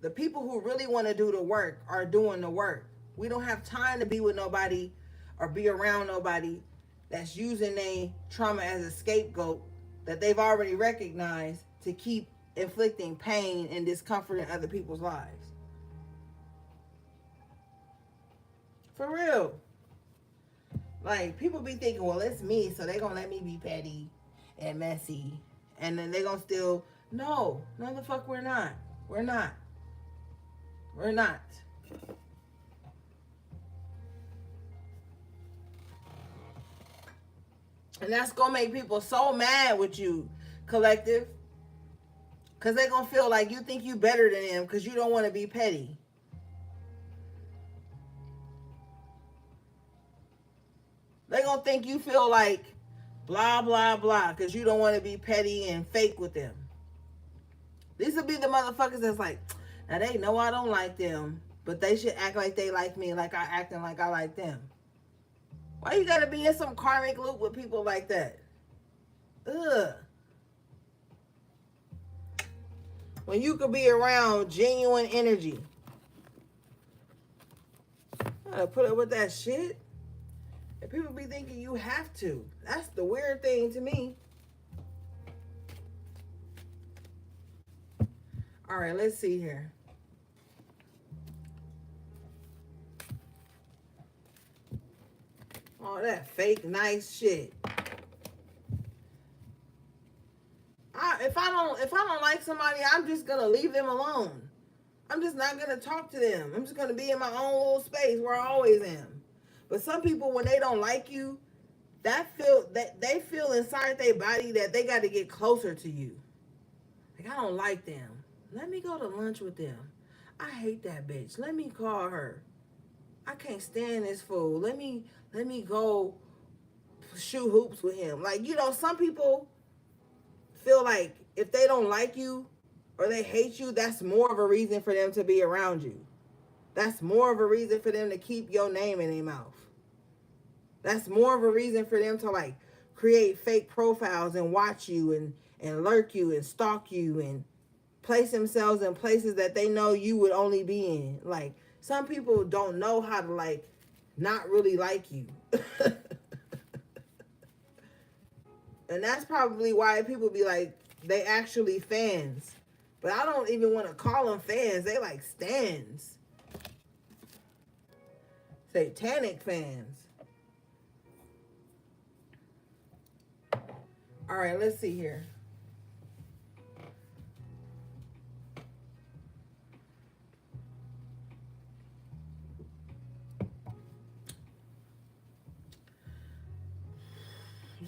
Speaker 1: The people who really want to do the work are doing the work. We don't have time to be with nobody or be around nobody that's using their trauma as a scapegoat that they've already recognized to keep inflicting pain and discomfort in other people's lives. For real. Like, people be thinking, well, it's me, so they gonna let me be petty and messy. And then they gonna still, no, the fuck we're not. We're not. We're not. And that's gonna make people so mad with you, collective. Because they gonna feel like you think you better than them because you don't want to be petty. They gonna think you feel like blah, blah, blah because you don't want to be petty and fake with them. These will be the motherfuckers that's like, now they know I don't like them, but they should act like they like me, like I acting like I like them. Why you gotta be in some karmic loop with people like that? Ugh. When you could be around genuine energy. I gotta put up with that shit. And people be thinking you have to. That's the weird thing to me. All right, let's see here. All that fake nice shit. If I don't like somebody, I'm just gonna leave them alone. I'm just not gonna talk to them. I'm just gonna be in my own little space where I always am. But some people, when they don't like you, that they feel inside their body that they got to get closer to you. Like, I don't like them. Let me go to lunch with them. I hate that bitch. Let me call her. I can't stand this fool. Let me go shoot hoops with him. Like, you know, some people feel like if they don't like you or they hate you, that's more of a reason for them to be around you. That's more of a reason for them to keep your name in their mouth. That's more of a reason for them to like create fake profiles and watch you and lurk you and stalk you and place themselves in places that they know you would only be in. Like, some people don't know how to like not really like you. And that's probably why people be like, they actually fans. But I don't even want to call them fans. They like stans. Satanic fans. All right, let's see here.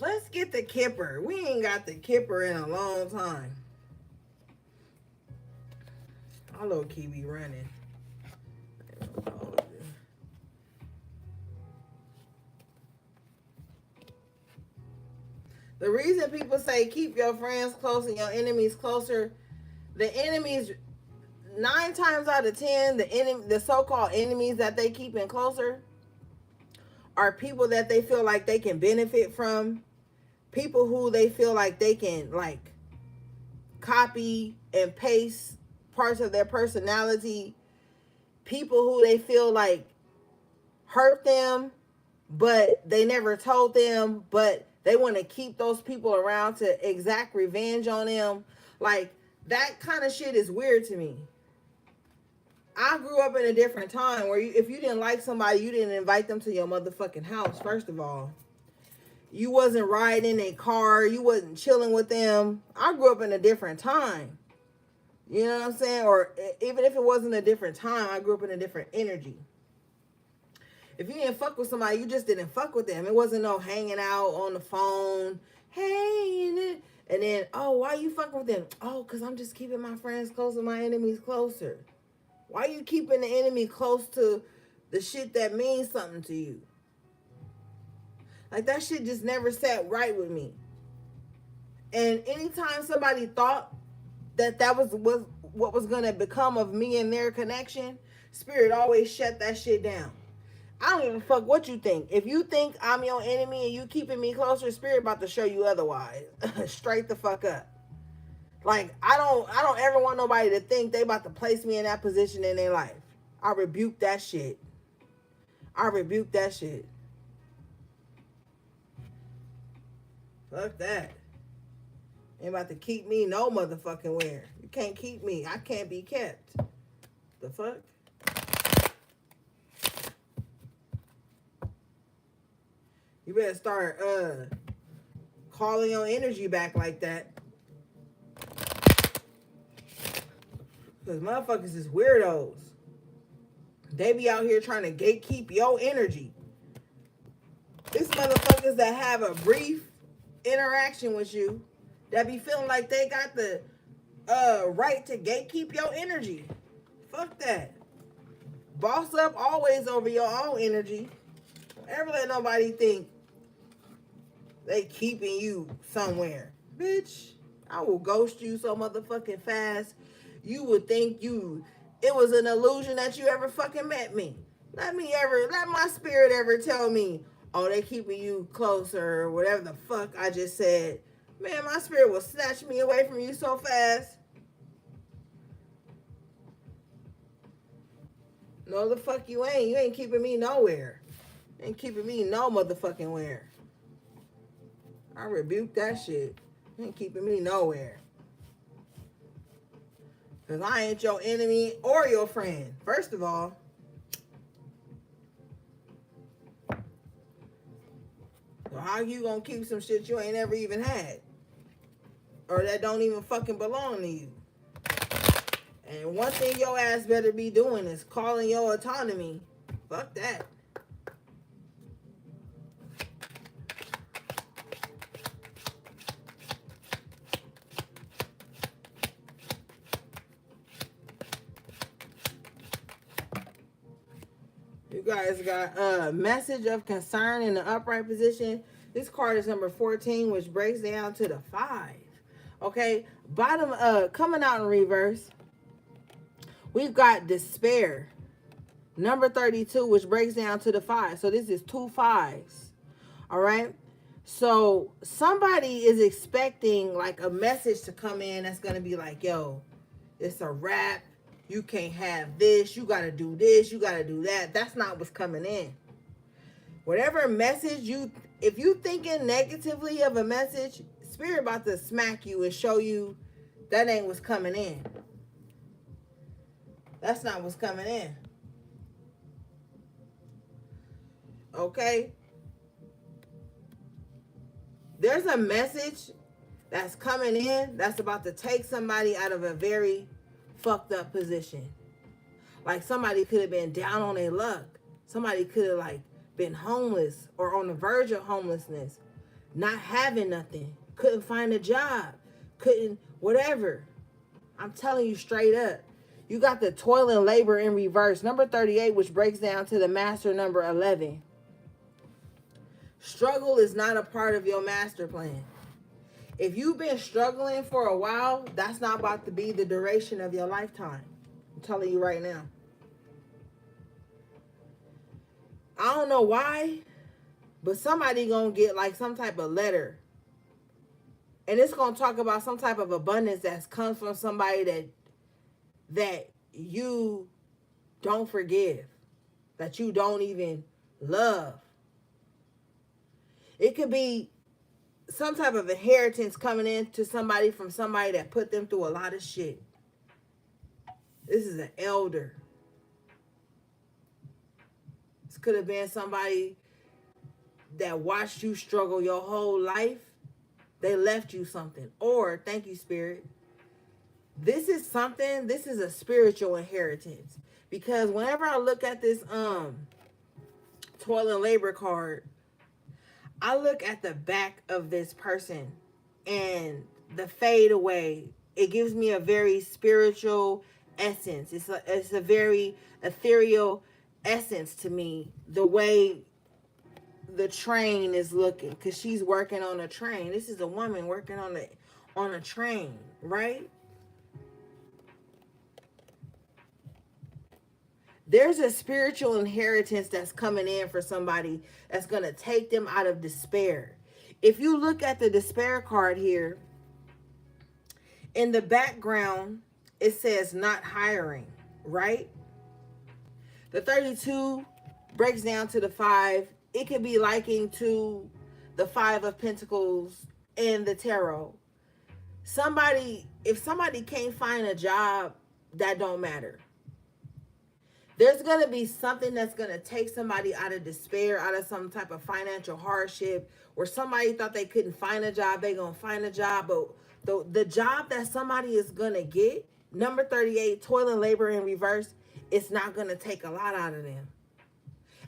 Speaker 1: Let's get the Kipper. We ain't got the Kipper in a long time. I low key be running. The reason people say keep your friends close and your enemies closer, the enemies, 9 times out of 10, the so-called enemies that they keep in closer are people that they feel like they can benefit from, people who they feel like they can like copy and paste parts of their personality, people who they feel like hurt them, but they never told them, but They want to keep those people around to exact revenge on them. Like, that kind of shit is weird to me. I grew up in a different time where if you didn't like somebody, you didn't invite them to your motherfucking house, first of all. You wasn't riding in a car. You wasn't chilling with them. I grew up in a different time. You know what I'm saying? Or even if it wasn't a different time, I grew up in a different energy. If you didn't fuck with somebody, you just didn't fuck with them. It wasn't no hanging out on the phone. Hey, and then, oh, why you fucking with them? Oh, because I'm just keeping my friends close and my enemies closer. Why you keeping the enemy close to the shit that means something to you? Like, that shit just never sat right with me. And anytime somebody thought that was what was going to become of me and their connection, Spirit always shut that shit down. I don't even fuck what you think. If you think I'm your enemy and you keeping me closer, Spirit about to show you otherwise. Straight the fuck up. Like, I don't ever want nobody to think they about to place me in that position in their life. I rebuke that shit. I rebuke that shit. Fuck that. Ain't about to keep me no motherfucking where. You can't keep me. I can't be kept. The fuck? You better start calling your energy back like that. Because motherfuckers is weirdos. They be out here trying to gatekeep your energy. It's motherfuckers that have a brief interaction with you that be feeling like they got the right to gatekeep your energy. Fuck that. Boss up always over your own energy. Don't ever let nobody think they keeping you somewhere. Bitch, I will ghost you so motherfucking fast. You would think it was an illusion that you ever fucking met me. Let my spirit ever tell me, oh, they keeping you closer or whatever the fuck I just said. Man, my spirit will snatch me away from you so fast. No, the fuck you ain't. You ain't keeping me nowhere. You ain't keeping me no motherfucking where. I rebuke that shit. You ain't keeping me nowhere. Because I ain't your enemy or your friend. First of all. So how you gonna keep some shit you ain't ever even had? Or that don't even fucking belong to you? And one thing your ass better be doing is calling your autonomy. Fuck that. You guys got a message of concern in the upright position. This card is number 14, which breaks down to the 5. Okay, bottom coming out in reverse. We've got despair. Number 32, which breaks down to the 5. So this is 2 5s. All right. So somebody is expecting like a message to come in that's going to be like, yo, it's a wrap. You can't have this. You got to do this. You got to do that. That's not what's coming in. Whatever message if you thinking negatively of a message, Spirit about to smack you and show you that ain't what's coming in. That's not what's coming in. Okay? There's a message that's coming in that's about to take somebody out of a very fucked up position. Like somebody could have been down on their luck. Somebody could have like been homeless or on the verge of homelessness, not having nothing, couldn't find a job, couldn't whatever. I'm telling you straight up. You got the toil and labor in reverse. Number 38, which breaks down to the master number 11. Struggle is not a part of your master plan. If you've been struggling for a while, that's not about to be the duration of your lifetime. I'm telling you right now. I don't know why, but somebody gonna get like some type of letter. And it's gonna talk about some type of abundance that comes from somebody that you don't forgive, that you don't even love. It could be some type of inheritance coming in to somebody from somebody that put them through a lot of shit. This is an elder. This could have been somebody that watched you struggle your whole life. They left you something. Or, thank you, Spirit. This is a spiritual inheritance. Because whenever I look at this toil and labor card, I look at the back of this person and the fade away. It gives me a very spiritual essence. It's a very ethereal essence to me. The way the train is looking, because she's working on a train. This is a woman working on a train, right? There's a spiritual inheritance that's coming in for somebody that's going to take them out of despair. If you look at the despair card here, in the background, it says not hiring, right? The 32 breaks down to the 5. It could be likened to the 5 of Pentacles in the tarot. If somebody can't find a job, that don't matter. There's going to be something that's going to take somebody out of despair, out of some type of financial hardship, where somebody thought they couldn't find a job, they're going to find a job. But the job that somebody is going to get, number 38, toil and labor in reverse, it's not going to take a lot out of them.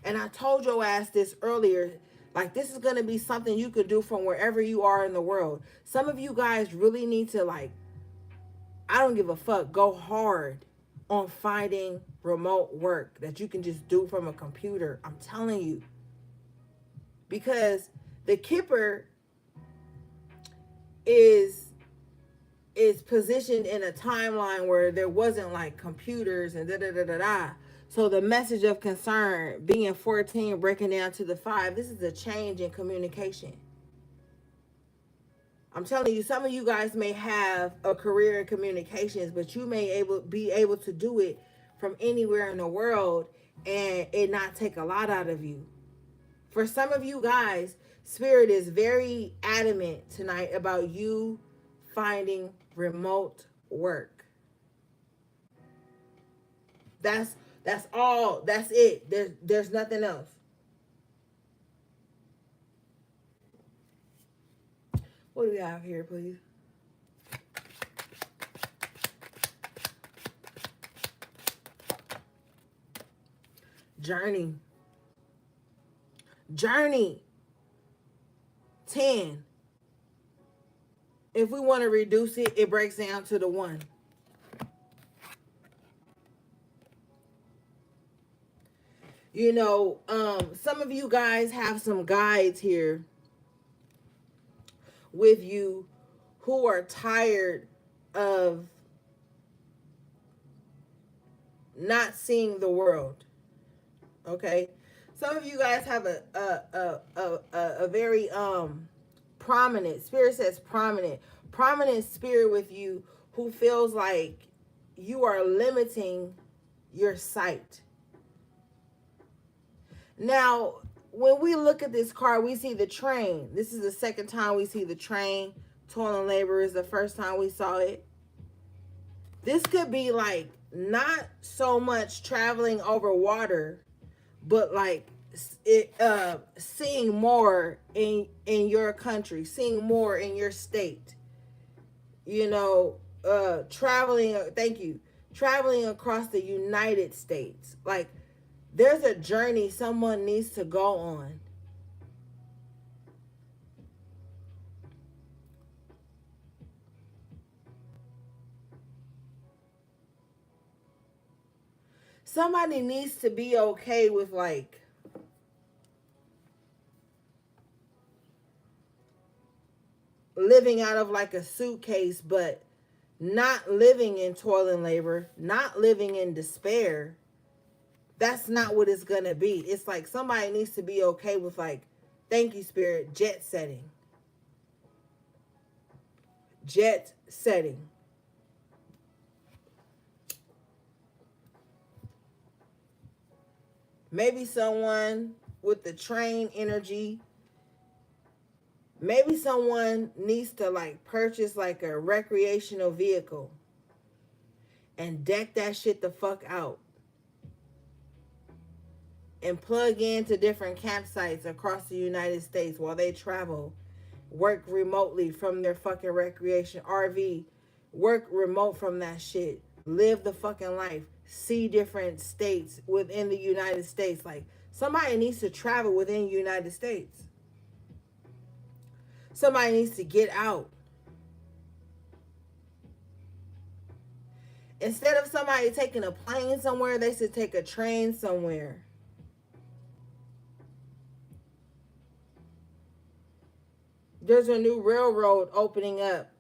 Speaker 1: And I told your ass this earlier, like this is going to be something you could do from wherever you are in the world. Some of you guys really need to, like, I don't give a fuck, go hard on finding remote work that you can just do from a computer. I'm telling you. Because the Kipper is positioned in a timeline where there wasn't like computers and da-da-da-da-da. So the message of concern being 14, breaking down to the 5, this is a change in communication. I'm telling you, some of you guys may have a career in communications, but you may be able to do it from anywhere in the world and it not take a lot out of you. For some of you guys, Spirit is very adamant tonight about you finding remote work. That's all. That's it. There's nothing else. What do we have here, please? Journey. 10. If we want to reduce it, it breaks down to the 1. You know, some of you guys have some guides here with you who are tired of not seeing the world. Okay, some of you guys have a very prominent, Spirit says prominent spirit with you who feels like you are limiting your sight. Now, when we look at this card, we see the train. This is the second time we see the train. Toil and labor is the first time we saw it. This could be like not so much traveling over water, but like seeing more in your country, seeing more in your state. You know, traveling across the United States. Like, there's a journey someone needs to go on. Somebody needs to be okay with like living out of like a suitcase, but not living in toil and labor, not living in despair. That's not what it's gonna be. It's like somebody needs to be okay with like, thank you, Spirit, jet setting. Jet setting. Maybe someone with the train energy Maybe someone needs to like purchase like a recreational vehicle and deck that shit the fuck out and plug into different campsites across the United States while they travel, work remotely from their fucking recreation RV, work remote from that shit, live the fucking life, see different states within the United States. Like, somebody needs to travel within the United States. Somebody needs to get out. Instead of somebody taking a plane somewhere, they should take a train somewhere. There's a new railroad opening up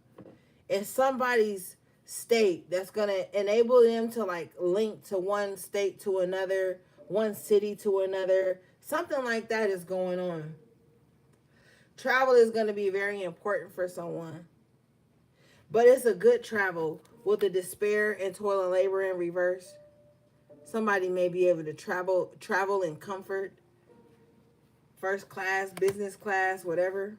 Speaker 1: in somebody's state that's going to enable them to like link to one state to another, one city to another. Something like that is going on. Travel is going to be very important for someone. But it's a good travel with the despair and toil and labor in reverse. Somebody may be able to travel in comfort. First class, business class, whatever.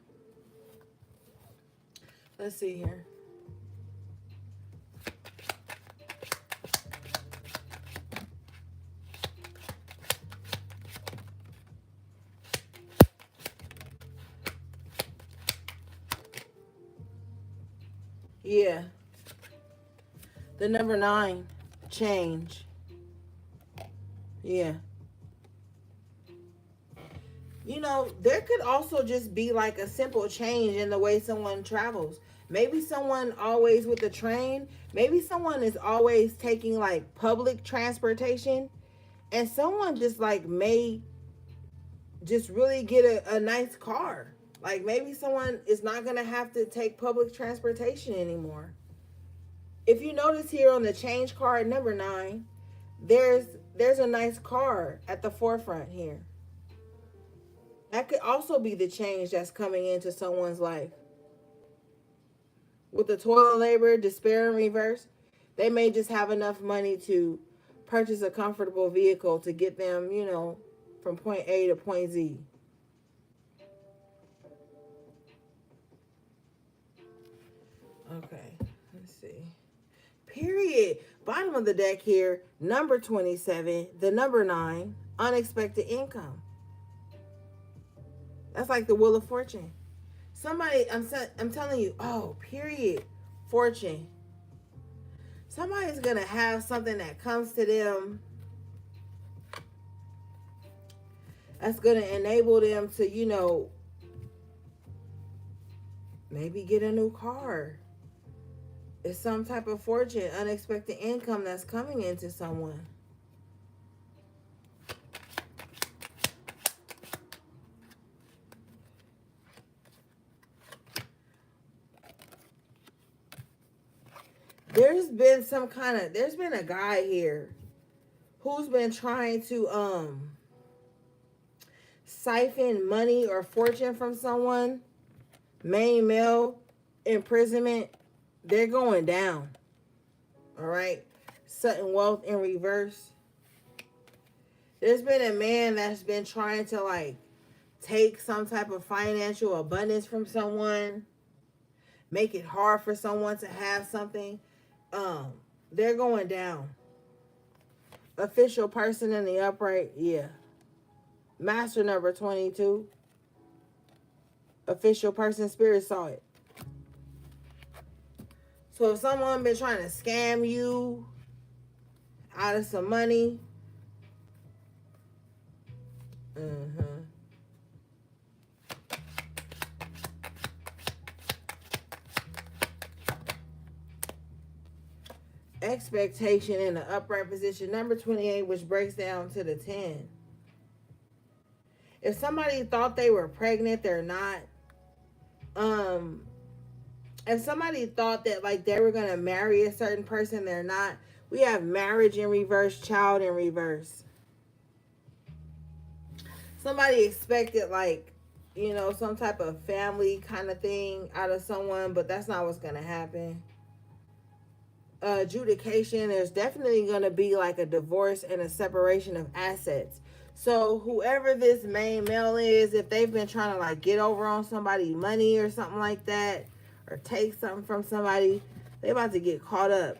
Speaker 1: Let's see here. Yeah. The number 9, change. Yeah. You know, there could also just be like a simple change in the way someone travels. Maybe someone always with the train, maybe someone is always taking like public transportation, and someone just like may just really get a nice car. Like maybe someone is not going to have to take public transportation anymore. If you notice here on the change card number 9, there's a nice car at the forefront here. That could also be the change that's coming into someone's life. With the toil and labor, despair in reverse, they may just have enough money to purchase a comfortable vehicle to get them, you know, from point A to point Z. Okay, let's see. Period. Bottom of the deck here, number 27, the number 9, unexpected income. That's like the Wheel of Fortune. Somebody, I'm telling you, oh, period, fortune. Somebody's going to have something that comes to them that's going to enable them to, you know, maybe get a new car. It's some type of fortune, unexpected income that's coming into someone. There's been a guy here who's been trying to siphon money or fortune from someone. Main male, imprisonment, they're going down. All right. Sudden wealth in reverse. There's been a man that's been trying to like take some type of financial abundance from someone, make it hard for someone to have something. They're going down. Official person in the upright, yeah. Master number 22. Official person, spirit saw it. So if someone been trying to scam you out of some money, expectation in the upright position, number 28, which breaks down to the 10. If somebody thought they were pregnant, they're not. If somebody thought that like they were gonna marry a certain person, they're not. We have marriage in reverse, child in reverse. Somebody expected like, you know, some type of family kind of thing out of someone, but that's not what's gonna happen. Adjudication, there's definitely going to be like a divorce and a separation of assets. So whoever this main male is, if they've been trying to like get over on somebody money or something like that, or take something from somebody, they about to get caught up.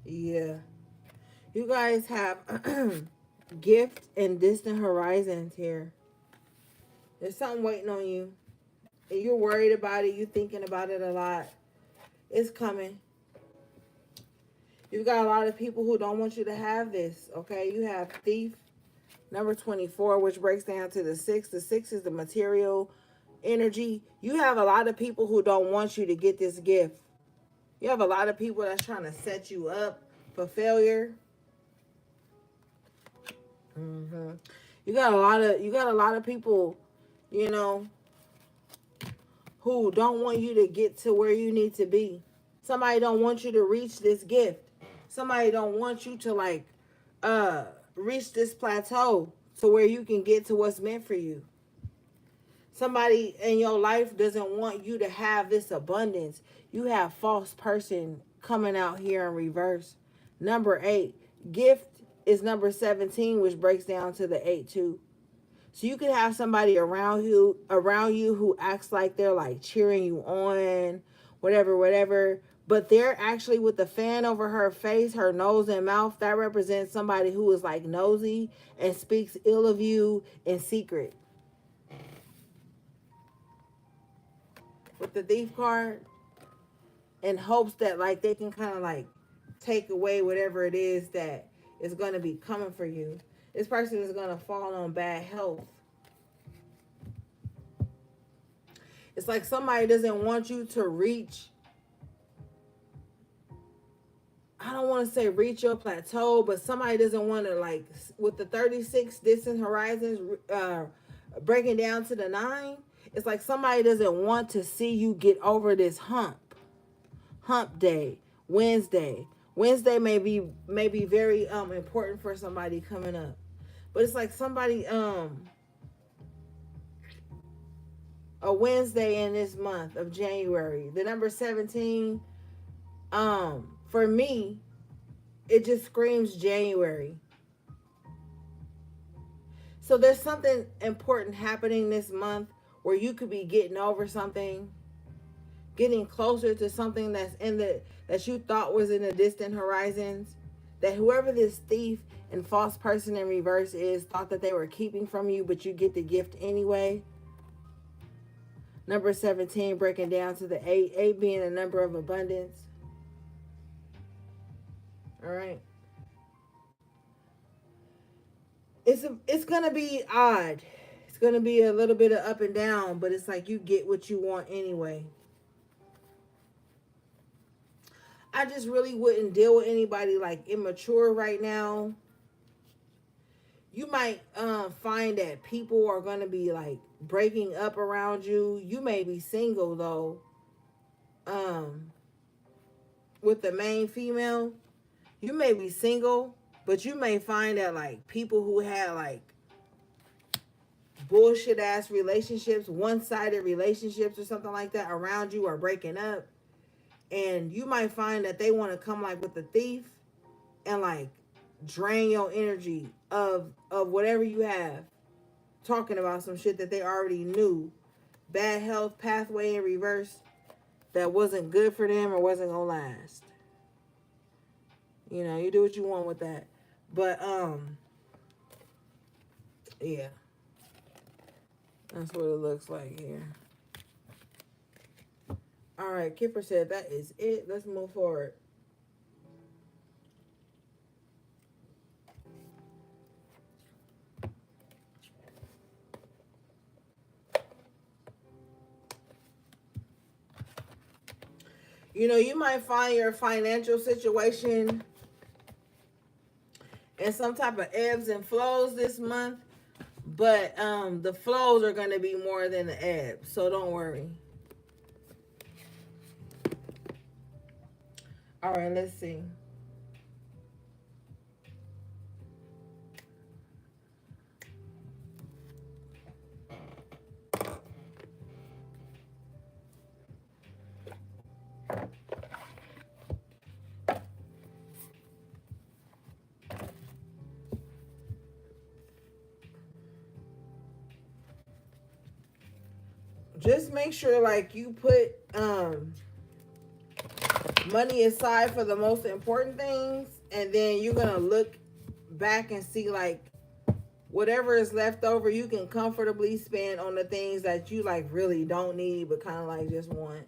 Speaker 1: Yeah. You guys have gift and distant horizons here. There's something waiting on you. And you're worried about it. You're thinking about it a lot. It's coming. You've got a lot of people who don't want you to have this. Okay. You have thief, number 24, which breaks down to the 6. The 6 is the material energy. You have a lot of people who don't want you to get this gift. You have a lot of people that's trying to set you up for failure. Mm-hmm. You got a lot of people, you know, who don't want you to get to where you need to be. Somebody don't want you to reach this gift. Somebody don't want you to like reach this plateau to where you can get to what's meant for you. Somebody in your life doesn't want you to have this abundance. You have false person coming out here in reverse. Number 8, gift is number 17, which breaks down to the 8 too. So you could have somebody around you who acts like they're like cheering you on, whatever. But they're actually with the fan over her face, her nose and mouth. That represents somebody who is like nosy and speaks ill of you in secret. With the thief card, in hopes that like they can kind of like take away whatever it is that is going to be coming for you. This person is going to fall on bad health. It's like somebody doesn't want you to reach, I don't want to say reach your plateau, but somebody doesn't want to like, with the 36 distant horizons breaking down to the 9, it's like somebody doesn't want to see you get over this hump day. Wednesday may be very important for somebody coming up, but it's like somebody a Wednesday in this month of January, the number 17, for me, it just screams January. So there's something important happening this month where you could be getting over something, getting closer to something that you thought was in the distant horizons, that whoever this thief and false person in reverse is thought that they were keeping from you, but you get the gift anyway. Number 17 breaking down to the 8 being a number of abundance. All right. It's gonna be odd. It's gonna be a little bit of up and down, but it's like you get what you want anyway. I just really wouldn't deal with anybody like immature right now. You might find that people are gonna be like breaking up around you. You may be single though. With the main female, you may be single, but you may find that like people who had like bullshit ass relationships, one-sided relationships or something like that around you are breaking up. And you might find that they want to come like with the thief and like drain your energy of whatever you have, talking about some shit that they already knew. Bad health pathway in reverse that wasn't good for them or wasn't gonna last. You know, you do what you want with that. But yeah. That's what it looks like here. All right, Kipper said that is it. Let's move forward. You know, you might find your financial situation in some type of ebbs and flows this month, but the flows are going to be more than the ebbs, so don't worry. All right, let's see. just make sure like you put money aside for the most important things, and then you're gonna look back and see like whatever is left over you can comfortably spend on the things that you like really don't need but kind of like just want.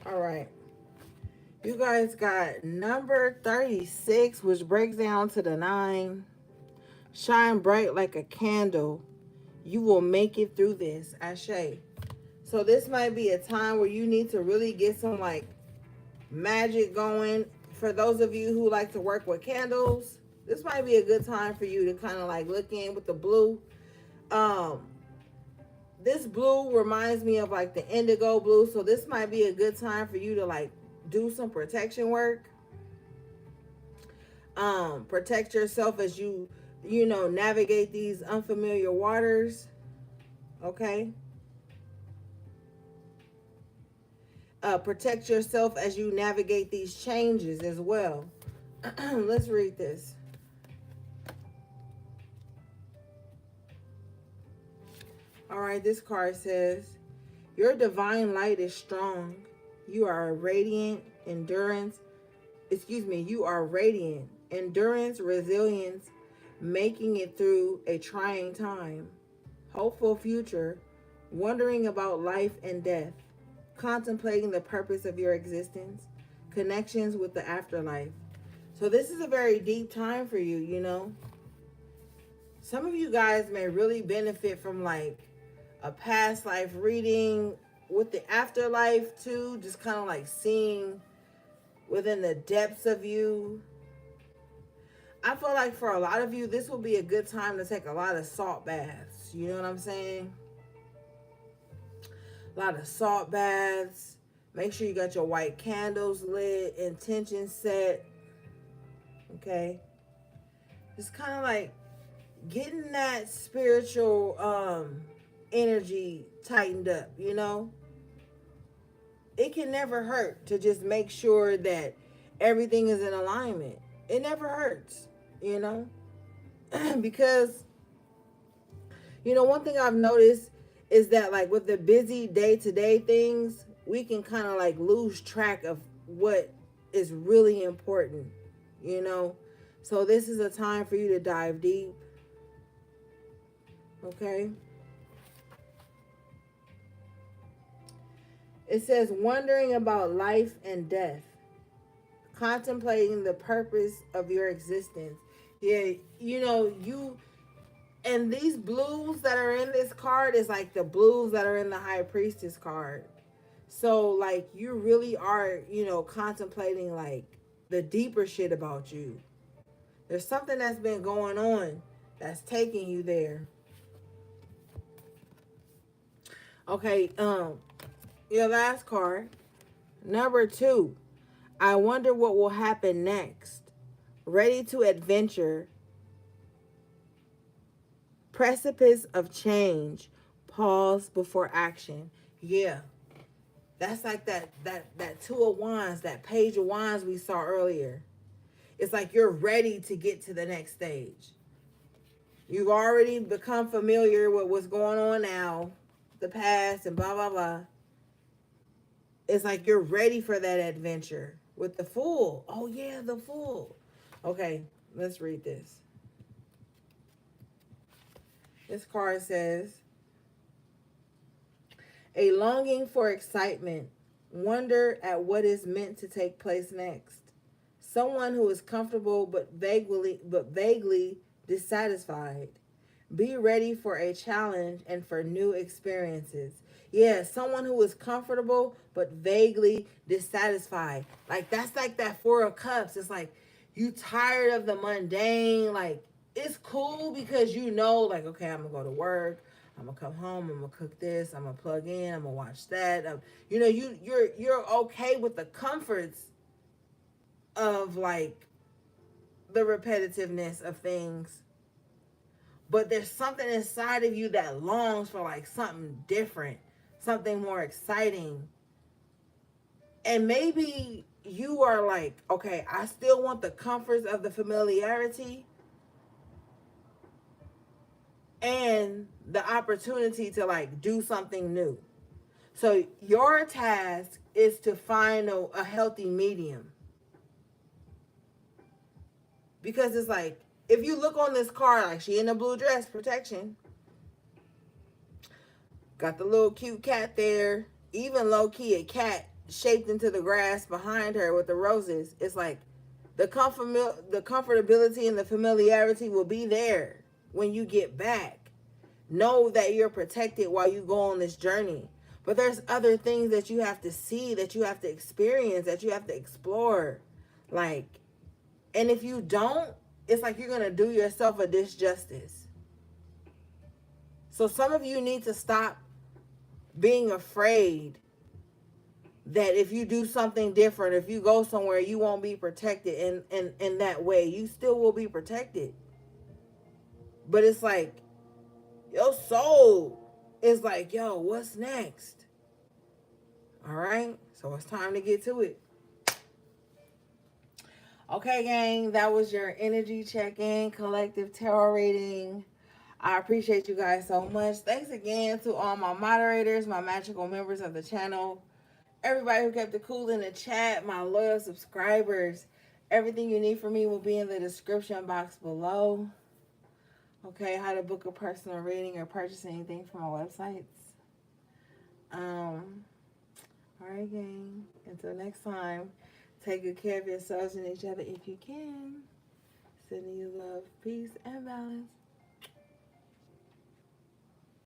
Speaker 1: All right, you guys got number 36, which breaks down to the 9. Shine bright like a candle, you will make it through this. Ashe. So this might be a time where you need to really get some like magic going. For those of you who like to work with candles, this might be a good time for you to kind of like look in with the blue. Um, this blue reminds me of like the indigo blue, so this might be a good time for you to like do some protection work. Protect yourself as you know, navigate these unfamiliar waters. Okay. Protect yourself as you navigate these changes as well. Let's read this. All right, this card says, your divine light is strong. You are radiant endurance. You are radiant endurance, resilience, making it through a trying time. Hopeful future, wondering about life and death, contemplating the purpose of your existence, connections with the afterlife. So this is a very deep time for you, you know. Some of you guys may really benefit from like a past life reading with the afterlife too, just kind of like seeing within the depths of you. I feel like for a lot of you, this will be a good time to take a lot of salt baths. You know what I'm saying? A lot of salt baths. Make sure you got your white candles lit, intention set. Okay? Just kind of like getting that spiritual energy tightened up, you know? It can never hurt to just make sure that everything is in alignment. It never hurts, you know? Because, you know, one thing I've noticed is that like with the busy day-to-day things, we can kind of like lose track of what is really important, you know? So this is a time for you to dive deep. Okay? It says wondering about life and death, contemplating the purpose of your existence. Yeah, you know, and these blues that are in this card is like the blues that are in the High Priestess card. So like you really are, you know, contemplating like the deeper shit about you. There's something that's been going on that's taking you there. Okay, your last card, number 2. I wonder what will happen next. Ready to adventure. Precipice of change. Pause before action. Yeah. That's like that 2 of Wands, that Page of Wands we saw earlier. It's like you're ready to get to the next stage. You've already become familiar with what's going on now, the past, and blah, blah, blah. It's like you're ready for that adventure with the Fool. Oh, yeah, the Fool. Okay, let's read this. This card says, a longing for excitement, wonder at what is meant to take place next. Someone who is comfortable but vaguely dissatisfied. Be ready for a challenge and for new experiences. Yeah, someone who is comfortable but vaguely dissatisfied. Like that's like that 4 of Cups. It's like you tired of the mundane. Like it's cool because you know, like, okay, I'm gonna go to work. I'm gonna come home. I'm gonna cook this. I'm gonna plug in. I'm gonna watch that. You know, you're okay with the comforts of like the repetitiveness of things, but there's something inside of you that longs for like something different, something more exciting. And maybe you are like, okay, I still want the comforts of the familiarity and the opportunity to like do something new. So your task is to find a healthy medium. Because it's like, if you look on this car, like she in a blue dress, protection, got the little cute cat there, even low key a cat shaped into the grass behind her with the roses. It's like the comfortability and the familiarity will be there when you get back. Know that you're protected while you go on this journey. But there's other things that you have to see, that you have to experience, that you have to explore. Like, and if you don't, it's like you're going to do yourself a disjustice. So some of you need to stop being afraid that if you do something different, if you go somewhere, you won't be protected in that way. You still will be protected. But it's like, your soul is like, yo, what's next? All right, so it's time to get to it. Okay, gang, that was your energy check-in, collective tarot reading. I appreciate you guys so much. Thanks again to all my moderators, my magical members of the channel, everybody who kept it cool in the chat, my loyal subscribers. Everything you need from me will be in the description box below. Okay, how to book a personal reading or purchase anything from my websites. All right, gang. Until next time, take good care of yourselves and each other if you can. Sending you love, peace, and balance.